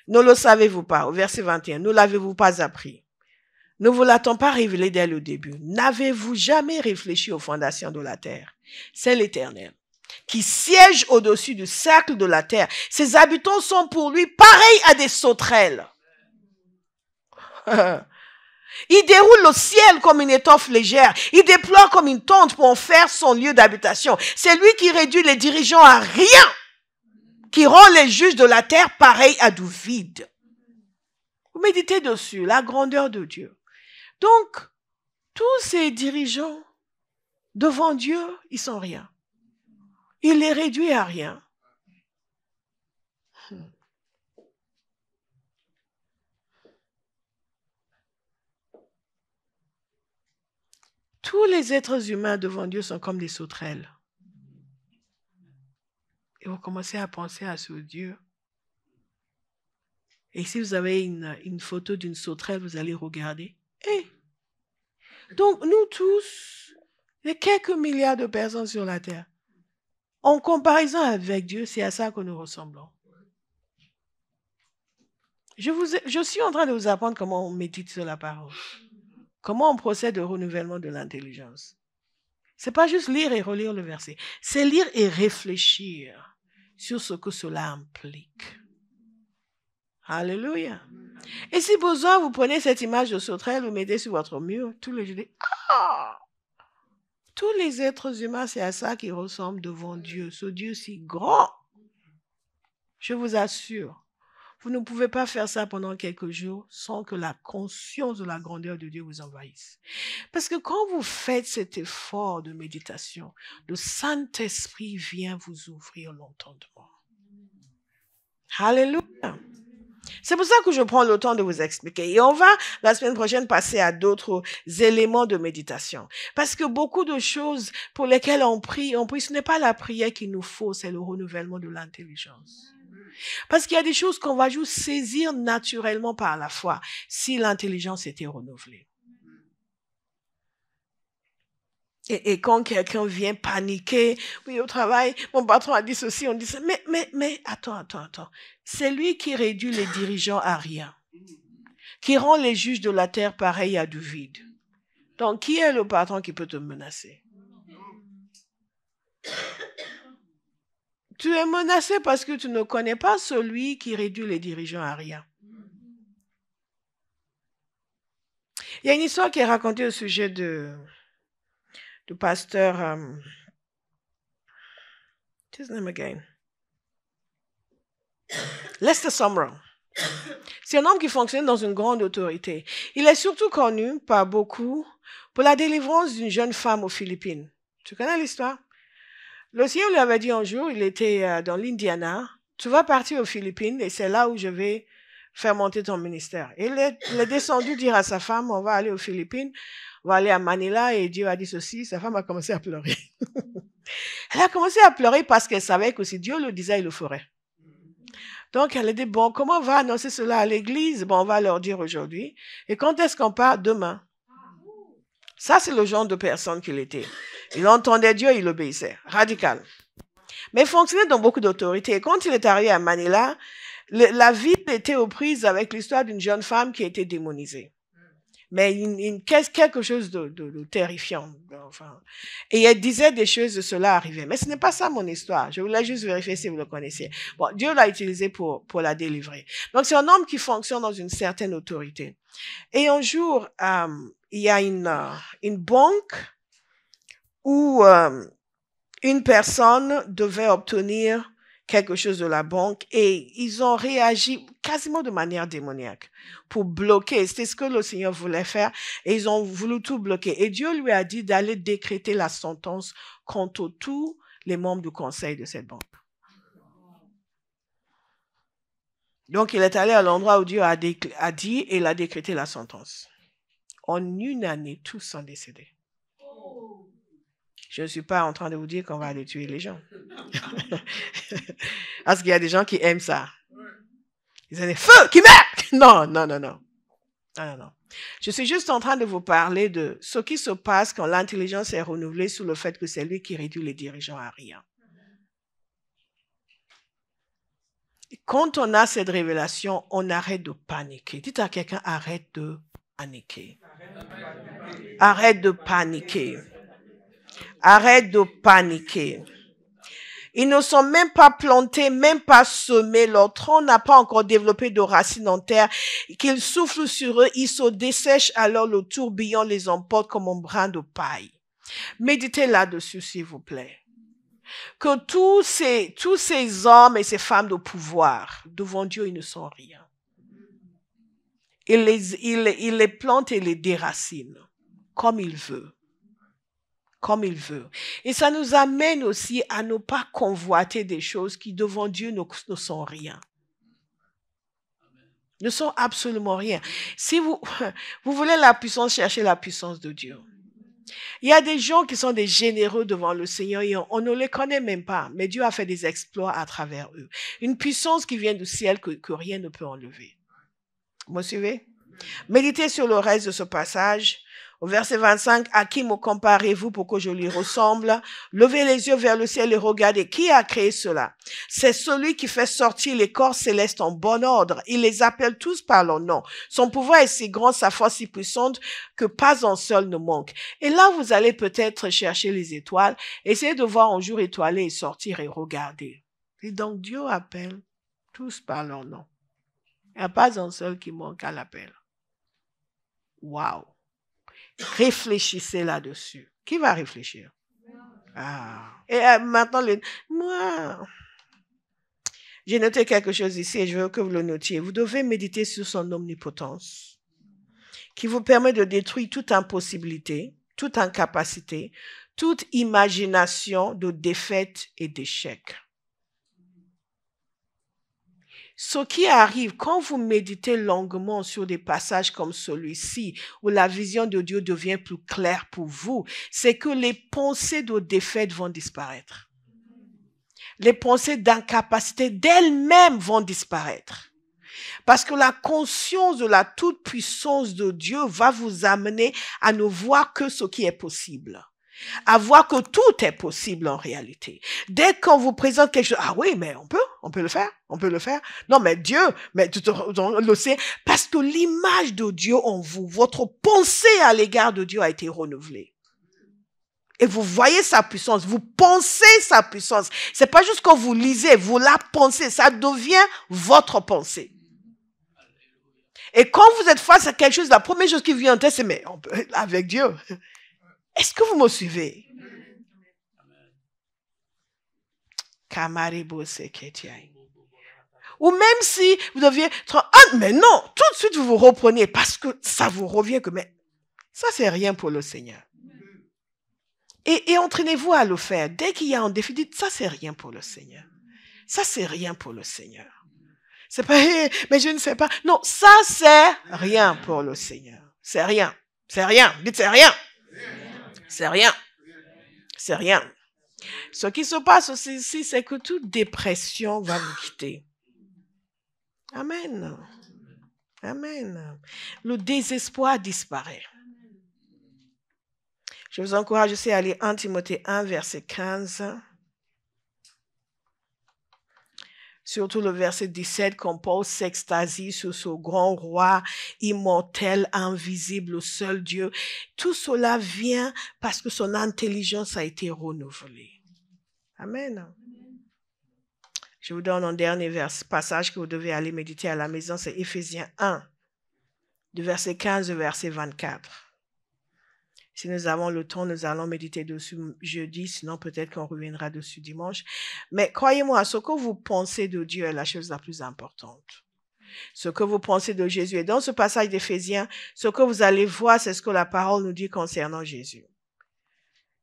ne le savez-vous pas, au verset 21, ne l'avez-vous pas appris? Ne vous l'a-t-on pas révélé dès le début? N'avez-vous jamais réfléchi aux fondations de la terre? C'est l'Éternel qui siège au-dessus du cercle de la terre. Ses habitants sont pour lui pareils à des sauterelles. Il déroule le ciel comme une étoffe légère. Il déploie comme une tente pour en faire son lieu d'habitation. C'est lui qui réduit les dirigeants à rien, qui rend les juges de la terre pareils à du vide. Vous méditez dessus, la grandeur de Dieu. Donc, tous ces dirigeants, devant Dieu, ils sont rien. Il les réduit à rien. Tous les êtres humains devant Dieu sont comme des sauterelles. Et vous commencez à penser à ce Dieu. Et si vous avez une photo d'une sauterelle, vous allez regarder. Donc, nous tous, les quelques milliards de personnes sur la terre, en comparaison avec Dieu, c'est à ça que nous ressemblons. Je suis en train de vous apprendre comment on médite sur la parole. Comment on procède au renouvellement de l'intelligence. Ce n'est pas juste lire et relire le verset. C'est lire et réfléchir sur ce que cela implique. Alléluia. Et si besoin, vous prenez cette image de sauterelle, vous mettez sur votre mur, tous les jours, tous les êtres humains, c'est à ça qu'ils ressemblent devant Dieu, ce Dieu si grand. Je vous assure, vous ne pouvez pas faire ça pendant quelques jours sans que la conscience de la grandeur de Dieu vous envahisse. Parce que quand vous faites cet effort de méditation, le Saint-Esprit vient vous ouvrir l'entendement. Alléluia. C'est pour ça que je prends le temps de vous expliquer. Et on va, la semaine prochaine, passer à d'autres éléments de méditation. Parce que beaucoup de choses pour lesquelles on prie, ce n'est pas la prière qu'il nous faut, c'est le renouvellement de l'intelligence. Parce qu'il y a des choses qu'on va juste saisir naturellement par la foi, si l'intelligence était renouvelée. Et quand quelqu'un vient paniquer, oui, au travail, mon patron a dit ceci, on dit ça. Mais, attends. C'est lui qui réduit les dirigeants à rien, qui rend les juges de la terre pareils à du vide. Donc, qui est le patron qui peut te menacer? Tu es menacé parce que tu ne connais pas celui qui réduit les dirigeants à rien. Il y a une histoire qui est racontée au sujet du pasteur, what's his name again? Lester Sumrall. C'est un homme qui fonctionne dans une grande autorité. Il est surtout connu par beaucoup pour la délivrance d'une jeune femme aux Philippines. Tu connais l'histoire? Le Seigneur lui avait dit un jour, il était dans l'Indiana, tu vas partir aux Philippines et c'est là où je vais faire monter ton ministère. Et il est descendu dire à sa femme, on va aller aux Philippines, on va aller à Manila, et Dieu a dit ceci. Sa femme a commencé à pleurer. Elle a commencé à pleurer parce qu'elle savait que si Dieu le disait, il le ferait. Donc elle a dit, bon, comment on va annoncer cela à l'église? Bon, on va leur dire aujourd'hui. Et quand est-ce qu'on part? Demain. Ça, c'est le genre de personne qu'il était. Il entendait Dieu, il obéissait. Radical. Mais il fonctionnait dans beaucoup d'autorité. Et quand il est arrivé à Manila, la ville était aux prises avec l'histoire d'une jeune femme qui était démonisée. Mais quelque chose de terrifiant. Enfin. Et elle disait des choses de cela arrivait. Mais ce n'est pas ça mon histoire. Je voulais juste vérifier si vous le connaissiez. Bon, Dieu l'a utilisé pour la délivrer. Donc c'est un homme qui fonctionne dans une certaine autorité. Et un jour, il y a une banque où une personne devait obtenir quelque chose de la banque et ils ont réagi quasiment de manière démoniaque pour bloquer. C'était ce que le Seigneur voulait faire et ils ont voulu tout bloquer. Et Dieu lui a dit d'aller décréter la sentence contre tous les membres du conseil de cette banque. Donc, il est allé à l'endroit où Dieu a dit et il a décrété la sentence. En une année, tous sont décédés. Je ne suis pas en train de vous dire qu'on va aller tuer les gens. Parce qu'il y a des gens qui aiment ça. Ils ont des feux qui meurent. Non, non, non, non. Non, non. Je suis juste en train de vous parler de ce qui se passe quand l'intelligence est renouvelée sous le fait que c'est lui qui réduit les dirigeants à rien. Et quand on a cette révélation, on arrête de paniquer. Dites à quelqu'un, arrête de paniquer. Arrête de paniquer. Arrête de paniquer. Ils ne sont même pas plantés, même pas semés. Leur tronc n'a pas encore développé de racines en terre. Qu'ils soufflent sur eux, ils se dessèchent alors le tourbillon les emporte comme un brin de paille. Méditez là-dessus, s'il vous plaît. Que tous ces hommes et ces femmes de pouvoir, devant Dieu, ils ne sont rien. Il les plante et les déracine, comme il veut. Comme il veut. Et ça nous amène aussi à ne pas convoiter des choses qui, devant Dieu, ne sont rien. Ne sont absolument rien. Si vous voulez la puissance, cherchez la puissance de Dieu. Il y a des gens qui sont des généreux devant le Seigneur et on ne les connaît même pas, mais Dieu a fait des exploits à travers eux. Une puissance qui vient du ciel que rien ne peut enlever. Vous me suivez? Méditez sur le reste de ce passage. Au verset 25, à qui me comparez-vous pour que je lui ressemble? Levez les yeux vers le ciel et regardez. Qui a créé cela? C'est celui qui fait sortir les corps célestes en bon ordre. Il les appelle tous par leur nom. Son pouvoir est si grand, sa force si puissante que pas un seul ne manque. Et là, vous allez peut-être chercher les étoiles, essayer de voir un jour étoilé et sortir et regarder. Et donc, Dieu appelle tous par leur nom. Il n'y a pas un seul qui manque à l'appel. Waouh! Réfléchissez là-dessus. Qui va réfléchir? Ah. Et maintenant, moi, j'ai noté quelque chose ici et je veux que vous le notiez. Vous devez méditer sur son omnipotence, qui vous permet de détruire toute impossibilité, toute incapacité, toute imagination de défaite et d'échec. Ce qui arrive quand vous méditez longuement sur des passages comme celui-ci, où la vision de Dieu devient plus claire pour vous, c'est que les pensées de défaite vont disparaître. Les pensées d'incapacité d'elles-mêmes vont disparaître. Parce que la conscience de la toute-puissance de Dieu va vous amener à ne voir que ce qui est possible. À voir que tout est possible en réalité. Dès qu'on vous présente quelque chose, ah oui, mais on peut le faire. Non, mais Dieu, mais tu le sais, parce que l'image de Dieu en vous, votre pensée à l'égard de Dieu a été renouvelée. Et vous voyez sa puissance, vous pensez sa puissance. C'est pas juste quand vous lisez, vous la pensez, ça devient votre pensée. Et quand vous êtes face à quelque chose, la première chose qui vient en tête, c'est mais on peut, avec Dieu. Est-ce que vous me suivez? Ou même si vous deviez... mais non, tout de suite vous vous reprenez parce que ça vous revient que mais ça c'est rien pour le Seigneur. Et entraînez-vous à le faire. Dès qu'il y a un défi, dites ça c'est rien pour le Seigneur. Ça c'est rien pour le Seigneur. C'est pas, mais je ne sais pas. Non, ça c'est rien pour le Seigneur. C'est rien. C'est rien. Dites c'est rien. C'est rien. C'est rien. Ce qui se passe aussi ici, c'est que toute dépression va vous quitter. Amen. Amen. Le désespoir disparaît. Je vous encourage aussi à lire 1 Timothée 1, verset 15. Surtout le verset 17, quand Paul s'extasie sur ce grand roi immortel, invisible, le seul Dieu. Tout cela vient parce que son intelligence a été renouvelée. Amen. Je vous donne un dernier passage que vous devez aller méditer à la maison, c'est Éphésiens 1, du verset 15 au verset 24. Si nous avons le temps, nous allons méditer dessus jeudi, sinon peut-être qu'on reviendra dessus dimanche. Mais croyez-moi, ce que vous pensez de Dieu est la chose la plus importante. Ce que vous pensez de Jésus. Et dans ce passage d'Éphésiens, ce que vous allez voir, c'est ce que la parole nous dit concernant Jésus.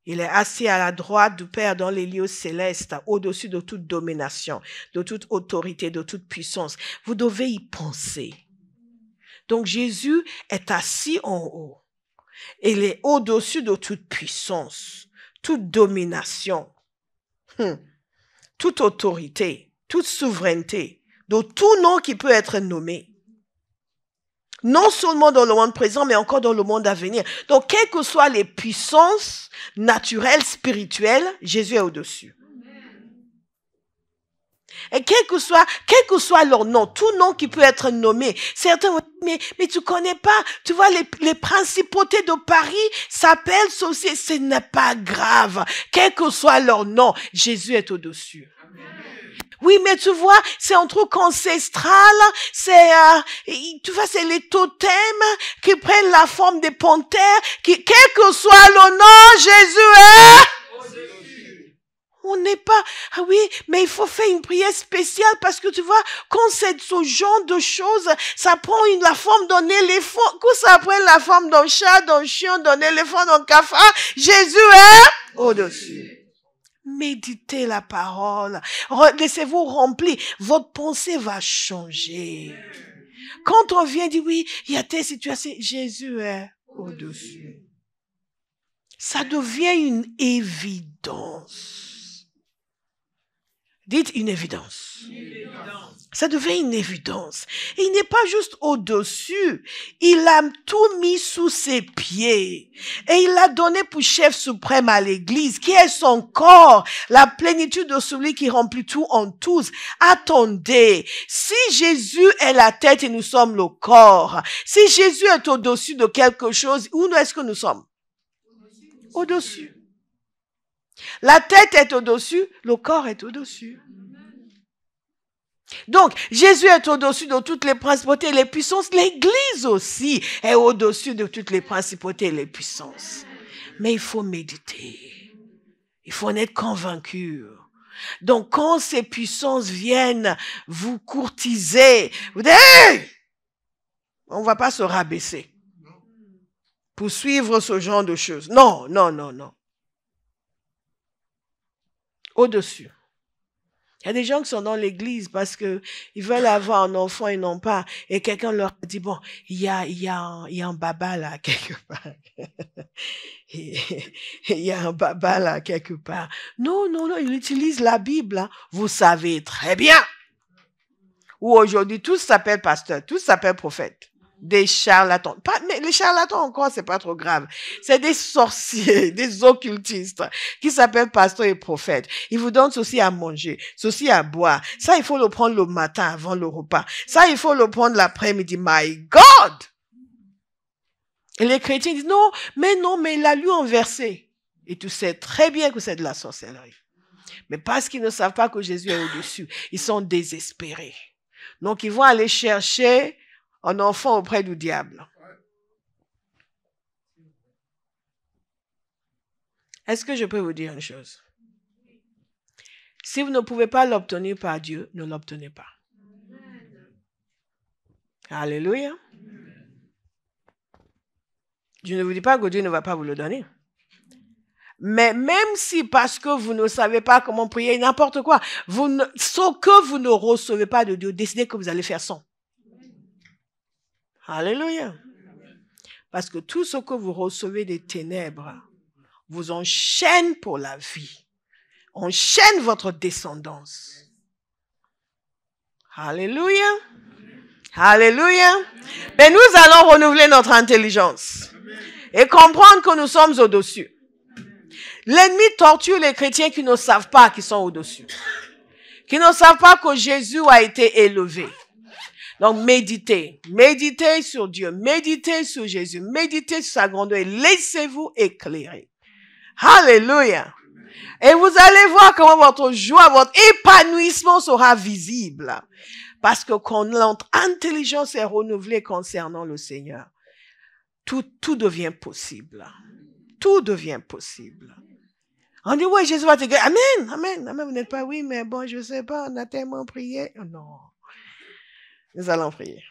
Il est assis à la droite du Père dans les lieux célestes, au-dessus de toute domination, de toute autorité, de toute puissance. Vous devez y penser. Donc Jésus est assis en haut. Il est au-dessus de toute puissance, toute domination, toute autorité, toute souveraineté, de tout nom qui peut être nommé. Non seulement dans le monde présent, mais encore dans le monde à venir. Donc, quelles que soient les puissances naturelles, spirituelles, Jésus est au-dessus. Et quel que soit leur nom, tout nom qui peut être nommé, certains vont dire, mais tu connais pas, tu vois, les principautés de Paris s'appellent ceci, ce n'est pas grave. Quel que soit leur nom, Jésus est au-dessus. Oui, mais tu vois, c'est un truc ancestral, tu vois, c'est les totems qui prennent la forme des panthères, quel que soit le nom, Jésus est... On n'est pas, ah oui, mais il faut faire une prière spéciale parce que tu vois, quand c'est ce genre de choses, ça prend la forme d'un éléphant, quand ça prend la forme d'un chat, d'un chien, d'un éléphant, d'un cafard, Jésus est au-dessus. Méditez la parole, laissez-vous remplir, votre pensée va changer. Quand on vient dire oui, il y a telle situation, Jésus est au-dessus. Ça devient une évidence. Dites une évidence. Ça devient une évidence. Et il n'est pas juste au-dessus. Il a tout mis sous ses pieds. Et il l'a donné pour chef suprême à l'Église, qui est son corps, la plénitude de celui qui remplit tout en tous. Attendez, si Jésus est la tête et nous sommes le corps, si Jésus est au-dessus de quelque chose, où est-ce que nous sommes? Au-dessus. La tête est au-dessus, le corps est au-dessus. Donc, Jésus est au-dessus de toutes les principautés et les puissances. L'Église aussi est au-dessus de toutes les principautés et les puissances. Mais il faut méditer. Il faut en être convaincu. Donc, quand ces puissances viennent vous courtiser, vous dites, hey! On ne va pas se rabaisser pour suivre ce genre de choses. Non, non, non, non. Au-dessus. Il y a des gens qui sont dans l'église parce que ils veulent avoir un enfant et n'ont pas. Et quelqu'un leur dit, bon, il y a un baba là, quelque part. Il y a un baba là, quelque part. Non, non, non, il utilise la Bible. Hein. Vous savez très bien. Ou aujourd'hui, tous s'appellent pasteurs, tous s'appellent prophètes. Des charlatans. Mais les charlatans encore, c'est pas trop grave. C'est des sorciers, des occultistes qui s'appellent pasteurs et prophètes. Ils vous donnent ceci à manger, ceci à boire. Ça, il faut le prendre le matin avant le repas. Ça, il faut le prendre l'après-midi. My God! Et les chrétiens disent non, mais il a lu un verset. Et tu sais très bien que c'est de la sorcellerie. Mais parce qu'ils ne savent pas que Jésus est au-dessus, ils sont désespérés. Donc, ils vont aller chercher un enfant auprès du diable. Est-ce que je peux vous dire une chose? Si vous ne pouvez pas l'obtenir par Dieu, ne l'obtenez pas. Alléluia. Je ne vous dis pas que Dieu ne va pas vous le donner. Mais même si parce que vous ne savez pas comment prier, n'importe quoi, ce que vous ne recevez pas de Dieu, décidez que vous allez faire sans. Alléluia. Parce que tout ce que vous recevez des ténèbres vous enchaîne pour la vie. Enchaîne votre descendance. Alléluia. Alléluia. Mais nous allons renouveler notre intelligence et comprendre que nous sommes au-dessus. L'ennemi torture les chrétiens qui ne savent pas qu'ils sont au-dessus. Qui ne savent pas que Jésus a été élevé. Donc, méditez sur Dieu, méditez sur Jésus, méditez sur sa grandeur et laissez-vous éclairer. Alléluia. Et vous allez voir comment votre joie, votre épanouissement sera visible. Parce que quand notre intelligence est renouvelée concernant le Seigneur, tout devient possible. tout devient possible. On dit, oui, Jésus va te guérir. Amen, amen, amen. Vous n'êtes pas, oui, mais bon, je ne sais pas, on a tellement prié. Non. Nous allons prier.